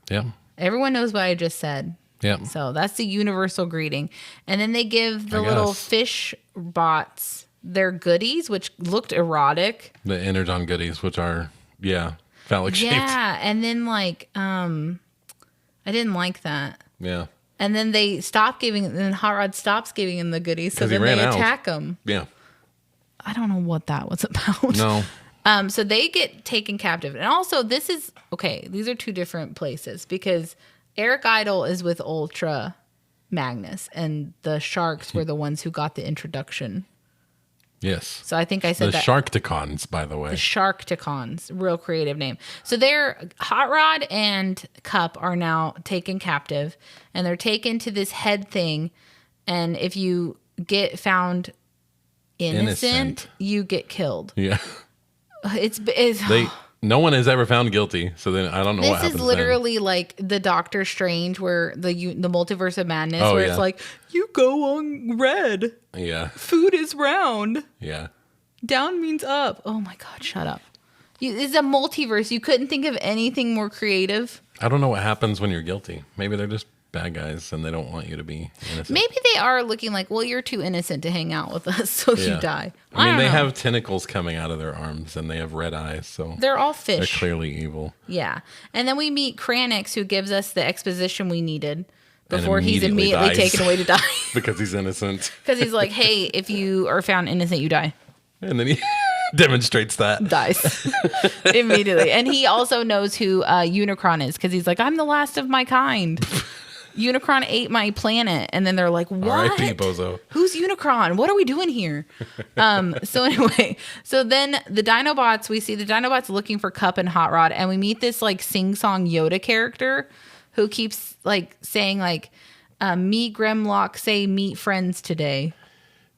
Yeah. Everyone knows what I just said. Yep. So that's the universal greeting. And then they give the little fish bots their goodies, which looked erotic. The Energon goodies, which are, phallic shaped. Yeah. And then I didn't like that. Yeah. And then they stop giving, and then Hot Rod stops giving him the goodies. So then they attack him. Yeah. I don't know what that was about. No. So they get taken captive. And also these are two different places because Eric Idle is with Ultra Magnus and the Sharks were the ones who got the introduction. Yes. So I think I said the that. Sharkticons, by the way. The Sharkticons, real creative name. So they're Hot Rod and Cup are now taken captive and they're taken to this head thing. And if you get found innocent. You get killed. Yeah. It's no one has ever found guilty, so then I don't know what happens. This is literally like the Doctor Strange, where the multiverse of madness, where it's like you go on red. Yeah. Food is round. Yeah. Down means up. Oh my God! Shut up. It's a multiverse. You couldn't think of anything more creative. I don't know what happens when you're guilty. Maybe they're just bad guys and they don't want you to be innocent. Maybe they are looking like, well, you're too innocent to hang out with us, so you die. I mean, they have tentacles coming out of their arms and they have red eyes, so they're all fish. They're clearly evil. Yeah. And then we meet Kranix, who gives us the exposition we needed before he's immediately taken away to die. Because he's innocent. Because he's like, hey, if you are found innocent, you die. And then he demonstrates that. Dies. Immediately. And he also knows who Unicron is, because he's like, I'm the last of my kind. Unicron ate my planet. And then they're like, what? R.I.P. Bozo. Who's Unicron? What are we doing here? So anyway, so then the Dinobots, we see the Dinobots looking for Cup and Hot Rod. And we meet this like sing-song Yoda character who keeps like saying like, me, Grimlock, say meet friends today.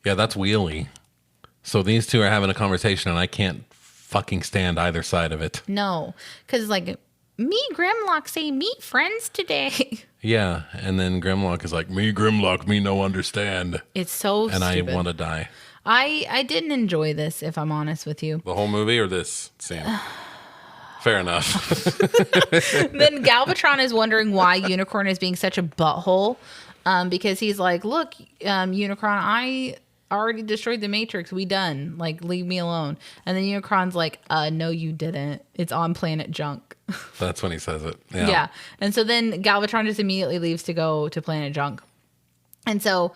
Yeah, that's Wheelie. So these two are having a conversation and I can't fucking stand either side of it. No, because like, me, Grimlock, say meet friends today. Yeah, and then Grimlock is like, me, Grimlock, me no understand. It's so and stupid. I want to die. I didn't enjoy this, if I'm honest with you. The whole movie or this scene? Fair enough. Then Galvatron is wondering why Unicorn is being such a butthole. Because he's like, look, Unicron, I already destroyed the Matrix. We done. Like, leave me alone. And then Unicron's like, no, you didn't. It's on planet Junk. That's when he says it. Yeah. And so then Galvatron just immediately leaves to go to planet Junk. And so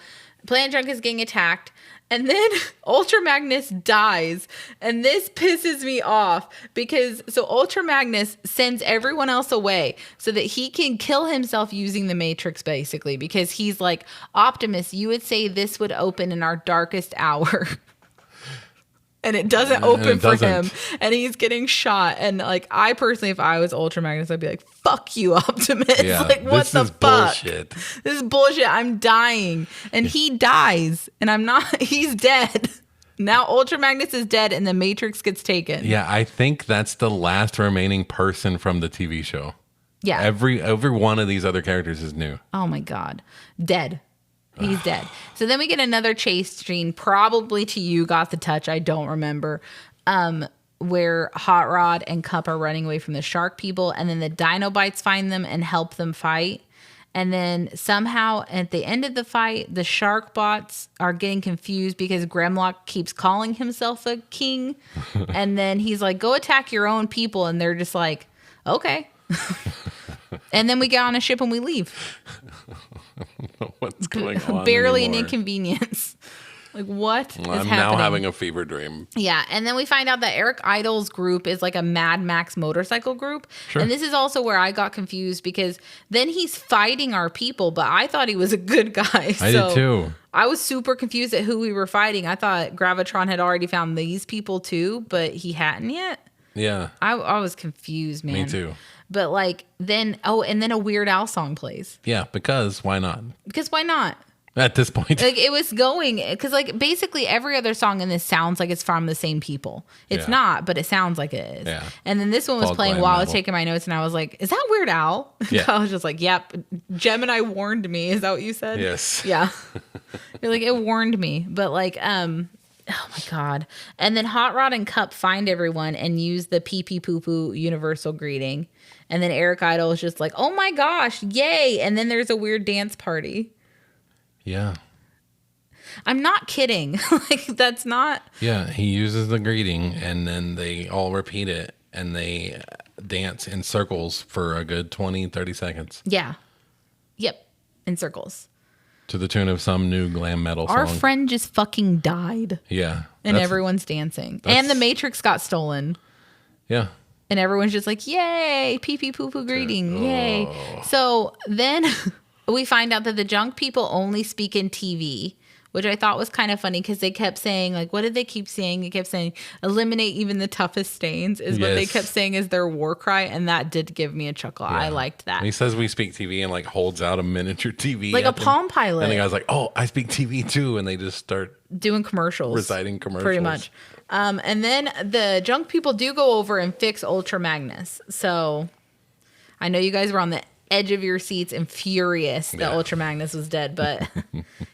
planet Junk is getting attacked. And then Ultra Magnus dies. And this pisses me off because Ultra Magnus sends everyone else away so that he can kill himself using the Matrix, basically, because he's like, Optimus, you would say this would open in our darkest hour. And it doesn't open for him. And he's getting shot. And like, I personally, if I was Ultra Magnus, I'd be like, fuck you, Optimus. Yeah, like, what the fuck? Bullshit. This is bullshit. I'm dying. And he dies. And I'm not, he's dead. Now Ultra Magnus is dead and the Matrix gets taken. Yeah, I think that's the last remaining person from the TV show. Yeah. Every one of these other characters is new. Oh my God. Dead. He's dead. So then we get another chase scene, probably to You Got the Touch. I don't remember. Where Hot Rod and Cup are running away from the shark people. And then the Dinobites find them and help them fight. And then somehow at the end of the fight, the shark bots are getting confused because Grimlock keeps calling himself a king. And then he's like, go attack your own people. And they're just like, okay. And then we get on a ship and we leave. I don't know what's going on. Barely anymore. an inconvenience. Like, what is I'm happening? now having a fever dream. Yeah, and then we find out that Eric Idle's group is like a Mad Max motorcycle group. Sure. And this is also where I got confused because then he's fighting our people, but I thought he was a good guy. I did too. I was super confused at who we were fighting. I thought Gravitron had already found these people too, but he hadn't yet. Yeah. I was confused, man. Me too. But like then, and then a Weird Al song plays. Yeah, because why not? Because why not? At this point. Like it was going, because like basically every other song in this sounds like it's from the same people. It's not, but it sounds like it is. Yeah. And then this one was playing while I was taking my notes and I was like, is that Weird Al? Yeah. I was just like, yep. Gemini warned me. Is that what you said? Yes. Yeah. You're like, it warned me. But like, oh my God. And then Hot Rod and Cup find everyone and use the pee pee poo poo universal greeting. And then Eric Idle is just like, oh my gosh, yay. And then there's a weird dance party. Yeah. I'm not kidding. Like, that's not. Yeah, he uses the greeting, and then they all repeat it, and they dance in circles for a good 20, 30 seconds. Yeah. Yep. In circles. To the tune of some new glam metal song. Our friend just fucking died. Yeah. And everyone's dancing. And the Matrix got stolen. Yeah. And everyone's just like, yay, pee pee poo poo greeting, yay. So then we find out that the junk people only speak in TV, which I thought was kind of funny because they kept saying, like, what did they keep saying? They kept saying, eliminate even the toughest stains is what they kept saying is their war cry. And that did give me a chuckle. Yeah. I liked that. And he says we speak TV and like holds out a miniature TV. Like a Palm Pilot. And the guy's like, oh, I speak TV too. And they just start doing commercials. Reciting commercials. Pretty much. And then the junk people do go over and fix Ultra Magnus. So I know you guys were on the edge of your seats and furious that Ultra Magnus was dead, but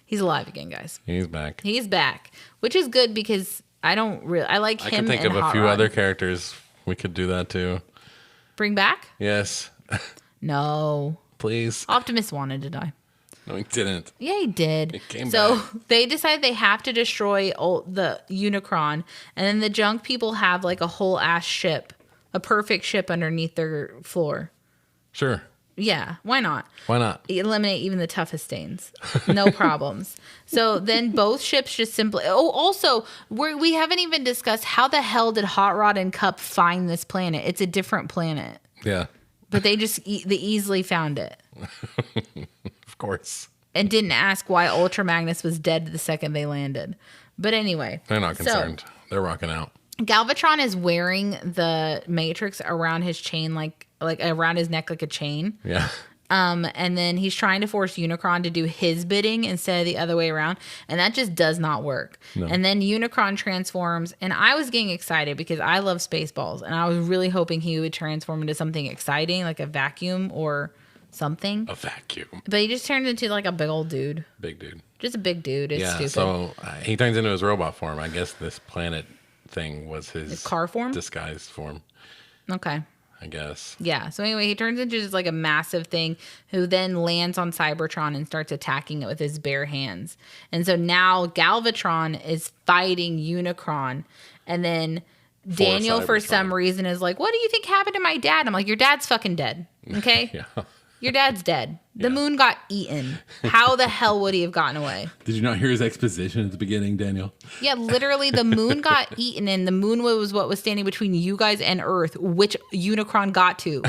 he's alive again, guys. He's back. He's back, which is good because I like him. I can think of a few other characters we could do that too. Bring back? Yes. No. Please. Optimus wanted to die. No, he didn't. Yeah, he did. He came so back. They decide they have to destroy the Unicron, and then the junk people have like a whole ass ship, a perfect ship underneath their floor. Sure. Yeah, why not? Why not? Eliminate even the toughest stains. No problems. So then both ships just simply... Oh, also, we haven't even discussed how the hell did Hot Rod and Cup find this planet? It's a different planet. Yeah. But they just they easily found it. Of course. And didn't ask why Ultra Magnus was dead the second they landed. But anyway. They're not concerned. They're rocking out. Galvatron is wearing the Matrix around his chain like around his neck like a chain. Yeah. And then he's trying to force Unicron to do his bidding instead of the other way around. And that just does not work. No. And then Unicron transforms. And I was getting excited because I love Spaceballs. And I was really hoping he would transform into something exciting, like a vacuum or something. A vacuum. But he just turns into like a big old dude. Big dude. Just a big dude. It's stupid. So he turns into his robot form. I guess this planet thing was his car form? Disguised form. Okay. I guess. Yeah. So anyway, he turns into just like a massive thing who then lands on Cybertron and starts attacking it with his bare hands. And so now Galvatron is fighting Unicron. And then Daniel, for some reason, is like, what do you think happened to my dad? I'm like, your dad's fucking dead. Okay? Yeah. Your dad's dead. The moon got eaten. How the hell would he have gotten away? Did you not hear his exposition at the beginning, Daniel? Yeah, literally the moon got eaten and the moon was what was standing between you guys and Earth, which Unicron got to.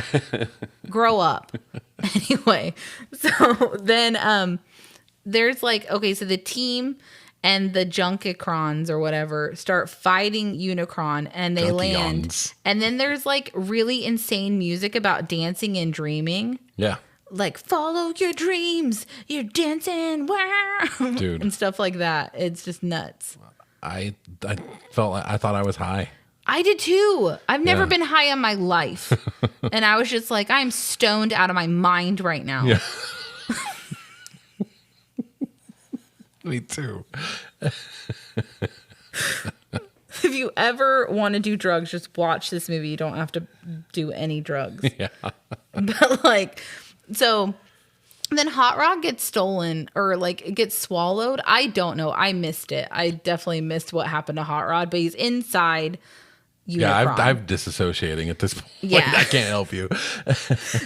Grow up. Anyway, so then there's like, okay, so the team and the Junkicrons or whatever start fighting Unicron and they land. And then there's like really insane music about dancing and dreaming. Yeah. Like, follow your dreams. You're dancing. Wow. Dude. And stuff like that. It's just nuts. I thought I was high. I did too. I've never been high in my life. And I was just like, I'm stoned out of my mind right now. Yeah. Me too. If you ever want to do drugs, just watch this movie. You don't have to do any drugs. Yeah. But like, so then Hot Rod gets stolen or like it gets swallowed. I don't know. I missed it. I definitely missed what happened to Hot Rod, but he's inside Unicron. Yeah, I'm disassociating at this point. Yeah. I can't help you.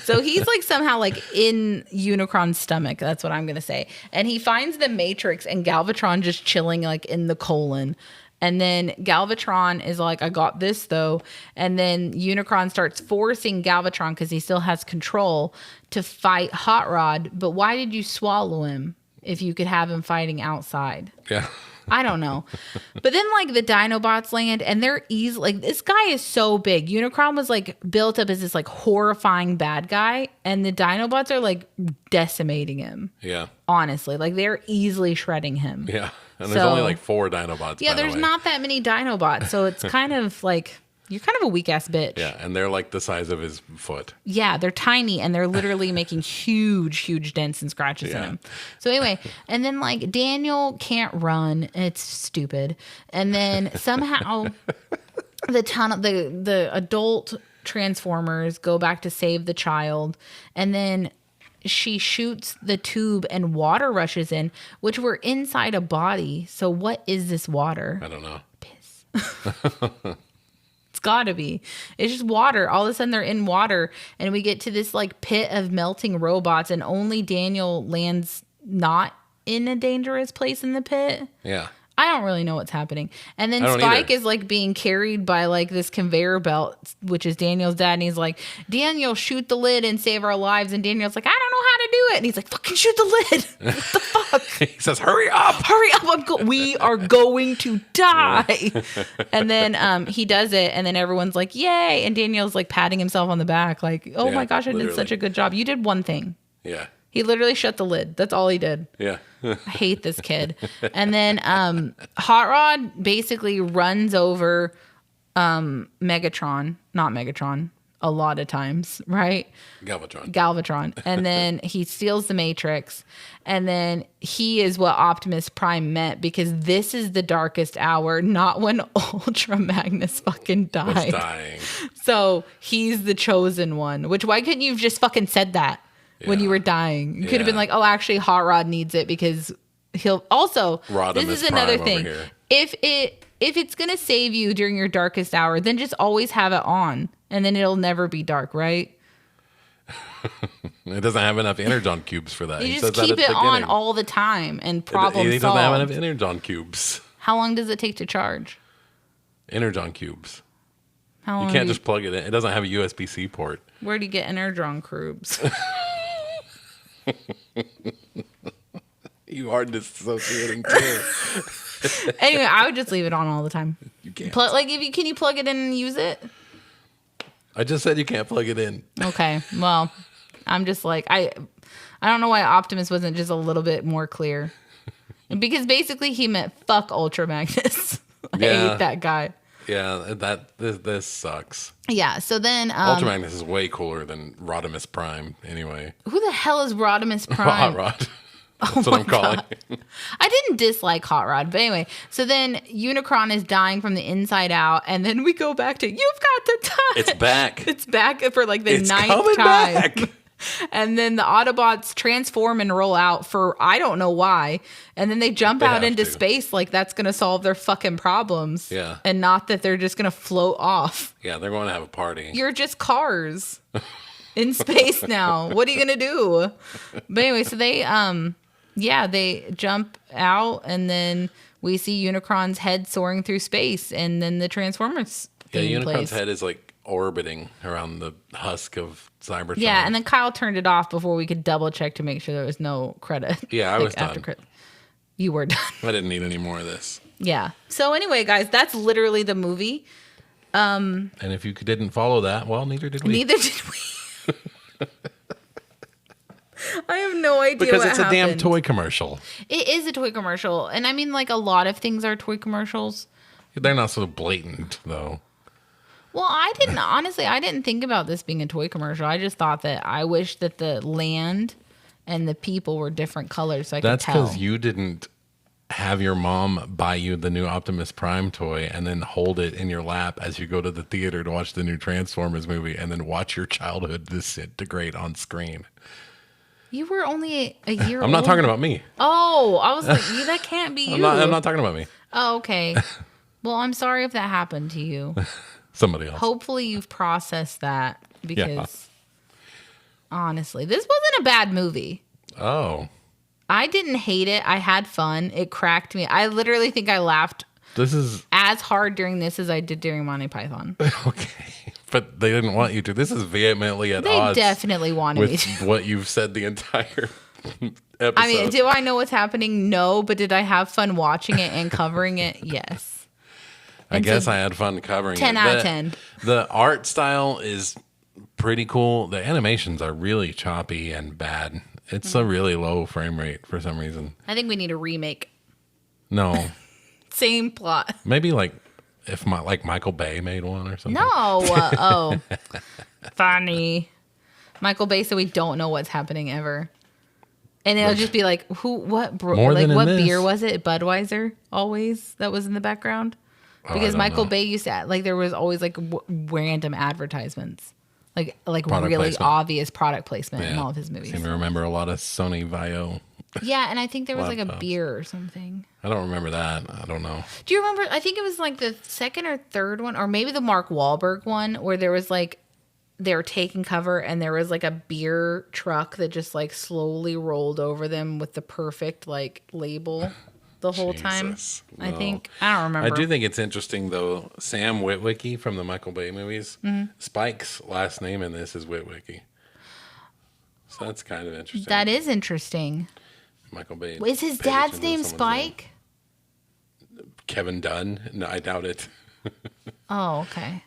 So he's like somehow like in Unicron's stomach. That's what I'm going to say. And he finds the Matrix and Galvatron just chilling like in the colon. And then Galvatron is like, I got this though. And then Unicron starts forcing Galvatron because he still has control to fight Hot Rod. But why did you swallow him if you could have him fighting outside? Yeah. I don't know. But then like the Dinobots land and they're easy. Like this guy is so big. Unicron was like built up as this like horrifying bad guy. And the Dinobots are like decimating him. Yeah. Honestly, like they're easily shredding him. Yeah. And there's only like 4 Dinobots. Yeah, there's not that many Dinobots. So it's kind of like, you're kind of a weak ass bitch. Yeah. And they're like the size of his foot. Yeah, they're tiny and they're literally making huge dents and scratches in him. So anyway, and then like Daniel can't run. It's stupid. And then somehow the adult Transformers go back to save the child. And then she shoots the tube and water rushes in, which we're inside a body. So what is this water? I don't know. Piss. It's gotta be. It's just water. All of a sudden they're in water and we get to this like pit of melting robots and only Daniel lands not in a dangerous place in the pit. Yeah. I don't really know what's happening. And then I don't Spike either. is like being carried by like this conveyor belt, which is Daniel's dad. And he's like, Daniel, shoot the lid and save our lives. And Daniel's like, I don't know how to do it. And he's like, fucking shoot the lid. What the fuck? He says, hurry up. Hurry up. We are going to die. And then he does it. And then everyone's like, yay. And Daniel's like patting himself on the back. Like, oh Yeah, my gosh, I did literally. such a good job. You did one thing. Yeah. He literally shut the lid. That's all he did. Yeah. I hate this kid. And then Hot Rod basically runs over not Megatron, a lot of times, right? Galvatron. And then he steals the Matrix. And then he is what Optimus Prime meant because this is the darkest hour, not when Ultra Magnus fucking Was died. dying. So he's the chosen one, which why couldn't you have just fucking said that? When you were dying, you could have been Yeah. like, "Oh, actually, Hot Rod needs it because he'll." Also, Rodimus this is another Prime over thing. here. If it's gonna save you during your darkest hour, then just always have it on, and then it'll never be dark, right? It doesn't have enough energon cubes for that. You He just says that keep at it the on beginning. all the time, and problem He doesn't have enough solved. energon cubes. How long does it take to charge? Energon cubes. How long? You can't just plug it in. It doesn't have a USB-C port. Where do you get energon cubes? You are dissociating too. Anyway, I would just leave it on all the time. You can't. Like, can you plug it in and use it? I just said you can't plug it in. Okay, well, I'm just like I don't know why Optimus wasn't just a little bit more clear, because basically he meant fuck Ultra Magnus. I Yeah. hate that guy. Yeah, this sucks. Yeah. So then, Ultra Magnus is way cooler than Rodimus Prime. Anyway, who the hell is Rodimus Hot Prime? Rod. That's what I'm calling. I didn't dislike Hot Rod, but anyway. So then Unicron is dying from the inside out, and then we go back to you've got the time. It's back. It's back for like the It's ninth coming time. back. And then the Autobots transform and roll out for I don't know why. And then they jump They out have into to. space like that's going to solve their fucking problems. Yeah. And not that they're just going to float off. Yeah, they're going to have a party. You're just cars in space now. What are you going to do? But anyway, so they they jump out and then we see Unicron's head soaring through space and then the Transformers Yeah, theme Unicron's plays. head is like orbiting around the husk of Cybertron. Yeah, and then Kyle turned it off before we could double check to make sure there was no credit. Yeah, I was done. You were done. I didn't need any more of this. Yeah. So anyway, guys, that's literally the movie. And if you didn't follow that, well, neither did we. Neither did we. I have no idea because what it's a damn happened. toy commercial. It is a toy commercial. And I mean, like, a lot of things are toy commercials. They're not so blatant, though. Well, I didn't think about this being a toy commercial. I just thought that I wish that the land and the people were different colors so I That's could tell. because you didn't have your mom buy you the new Optimus Prime toy and then hold it in your lap as you go to the theater to watch the new Transformers movie and then watch your childhood disintegrate on screen. You were only a year old. I'm not talking about me. Oh, I was like, that can't be you. I'm not talking about me. Oh, okay. Well, I'm sorry if that happened to you. Somebody else. Hopefully you've processed that because honestly, this wasn't a bad movie. Oh. I didn't hate it. I had fun. It cracked me. I literally think I laughed This is as hard during this as I did during Monty Python. okay. But they didn't want you to. This is vehemently at They odds definitely wanted me with to. what you've said the entire episode. I mean, do I know what's happening? No, but did I have fun watching it and covering it? Yes. I And guess so I had fun covering 10 it. out of 10. The art style is pretty cool. The animations are really choppy and bad. It's Mm-hmm. a really low frame rate for some reason. I think we need a remake. No, Same plot. maybe like if Michael Bay made one or something. No. Oh. Funny. Michael Bay said we don't know what's happening ever. And it'll just be like, More like than in what this. beer was it? Budweiser always that was in the background. Because don't Michael know. Bay used to, like, there was always, like, random advertisements. Like Product really placement. obvious product placement in all of his movies. I seem to remember a lot of Sony Vio. Yeah, and I think there was, like, a Laptops. beer or something. I don't remember that. I don't know. Do you remember? I think it was, like, the second or third one, or maybe the Mark Wahlberg one, where there was, like, they were taking cover and there was, like, a beer truck that just, like, slowly rolled over them with the perfect, like, label the whole time. Jesus, I no. think. I don't remember. I do think it's interesting, though. Sam Witwicky from the Michael Bay movies, Spike's last name in this is Witwicky. So that's kind of interesting. That is interesting. Michael Bay. Is his paid dad's attention to name someone's Spike? Kevin Dunn? No, I doubt it. Oh, okay.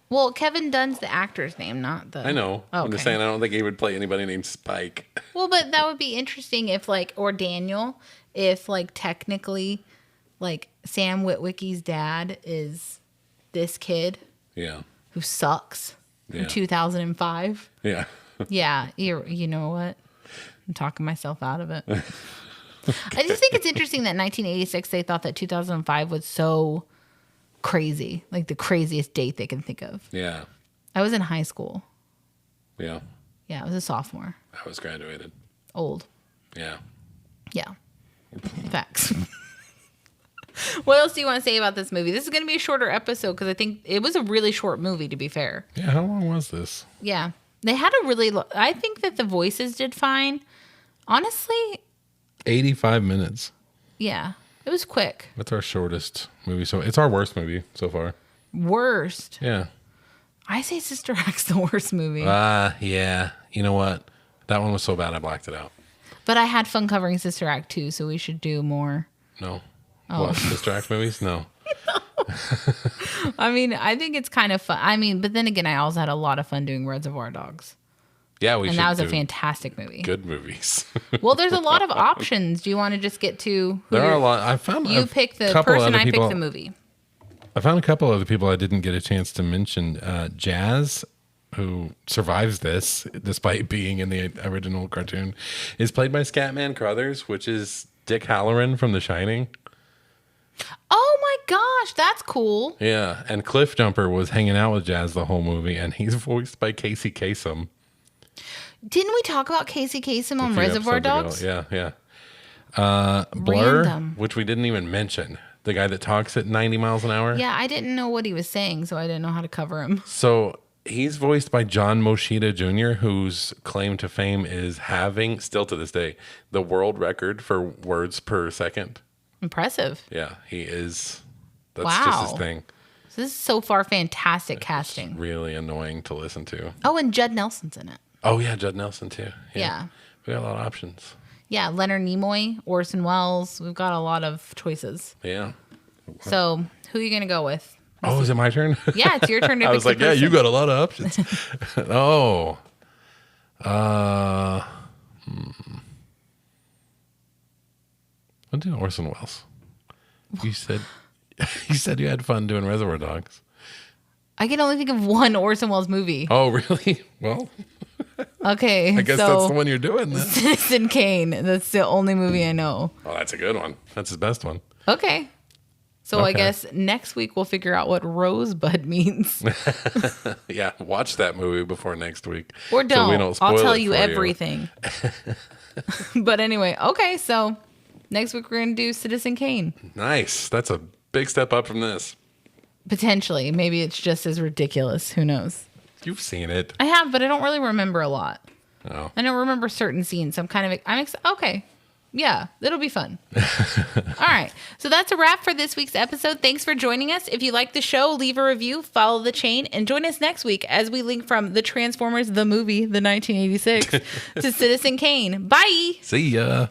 Well, Kevin Dunn's the actor's name, not the. I know. I'm just Okay. saying, I don't think he would play anybody named Spike. Well, but that would be interesting if, like, or Daniel, if, like, technically, like, Sam Witwicky's dad is this kid Yeah. who sucks Yeah. from 2005. Yeah. Yeah, you know what? I'm talking myself out of it. I just think it's interesting that 1986 they thought that 2005 was so crazy, like the craziest date they can think of. Yeah. I was in high school. Yeah. Yeah, I was a sophomore. I was graduated. Old. Yeah. Yeah. Facts. What else do you want to say about this movie? This is going to be a shorter episode because I think it was a really short movie, to be fair. Yeah. How long was this? Yeah. They had a really I think that the voices did fine. Honestly, 85 minutes. yeah. It was quick. That's our shortest movie. So it's our worst movie so far. Worst. Yeah. I say Sister Act's the worst movie. Yeah. You know what? That one was so bad I blacked it out. But I had fun covering Sister Act too, so we should do more. No. Oh. What? Sister Act movies? No. I mean, I think it's kind of fun. I mean, but then again, I also had a lot of fun doing Reservoir Dogs. Yeah, we And should that was a do fantastic movie. good movies. Well, there's a lot of options. Do you want to just get to who There are a you're- lot. I found You a pick the couple person, other I pick people- the movie. I found a couple other people I didn't get a chance to mention. Jazz, who survives this despite being in the original cartoon, is played by Scatman Crothers, which is Dick Halloran from The Shining. Oh my gosh, that's cool. Yeah, and Cliff Jumper was hanging out with Jazz the whole movie, and he's voiced by Casey Kasem. Didn't we talk about Casey Kasem on a few Reservoir episodes Dogs? ago. Yeah. Blur, Random. which we didn't even mention. The guy that talks at 90 miles an hour. Yeah, I didn't know what he was saying, so I didn't know how to cover him. So he's voiced by John Moshida Jr., whose claim to fame is having, still to this day, the world record for words per second. Impressive. Yeah, he is. That's just Wow. his thing. So this is so far fantastic casting. Really annoying to listen to. Oh, and Judd Nelson's in it. Oh, yeah, Judd Nelson, too. Yeah. We got a lot of options. Yeah, Leonard Nimoy, Orson Welles. We've got a lot of choices. Yeah. So who are you going to go with? Oh, is it my turn? Yeah, it's your turn to I pick was the like, yeah, you person. got a lot of options. Oh. I'll do Orson Welles. You said you had fun doing Reservoir Dogs. I can only think of one Orson Welles movie. Oh, really? Well, Okay, I guess so that's the one you're doing then. Citizen Kane. That's the only movie I know. Oh, that's a good one. That's his best one. Okay. So I Okay. guess next week we'll figure out what Rosebud means. Yeah, watch that movie before next week. Or don't. So we don't spoil I'll tell it you for everything. But anyway, okay, so next week we're going to do Citizen Kane. Nice. That's a big step up from this. Potentially. Maybe it's just as ridiculous. Who knows? You've seen it. I have, but I don't really remember a lot. Oh. I don't remember certain scenes. So okay. Yeah, it'll be fun. All right. So that's a wrap for this week's episode. Thanks for joining us. If you like the show, leave a review, follow the chain, and join us next week as we link from The Transformers, the movie, the 1986, to Citizen Kane. Bye. See ya.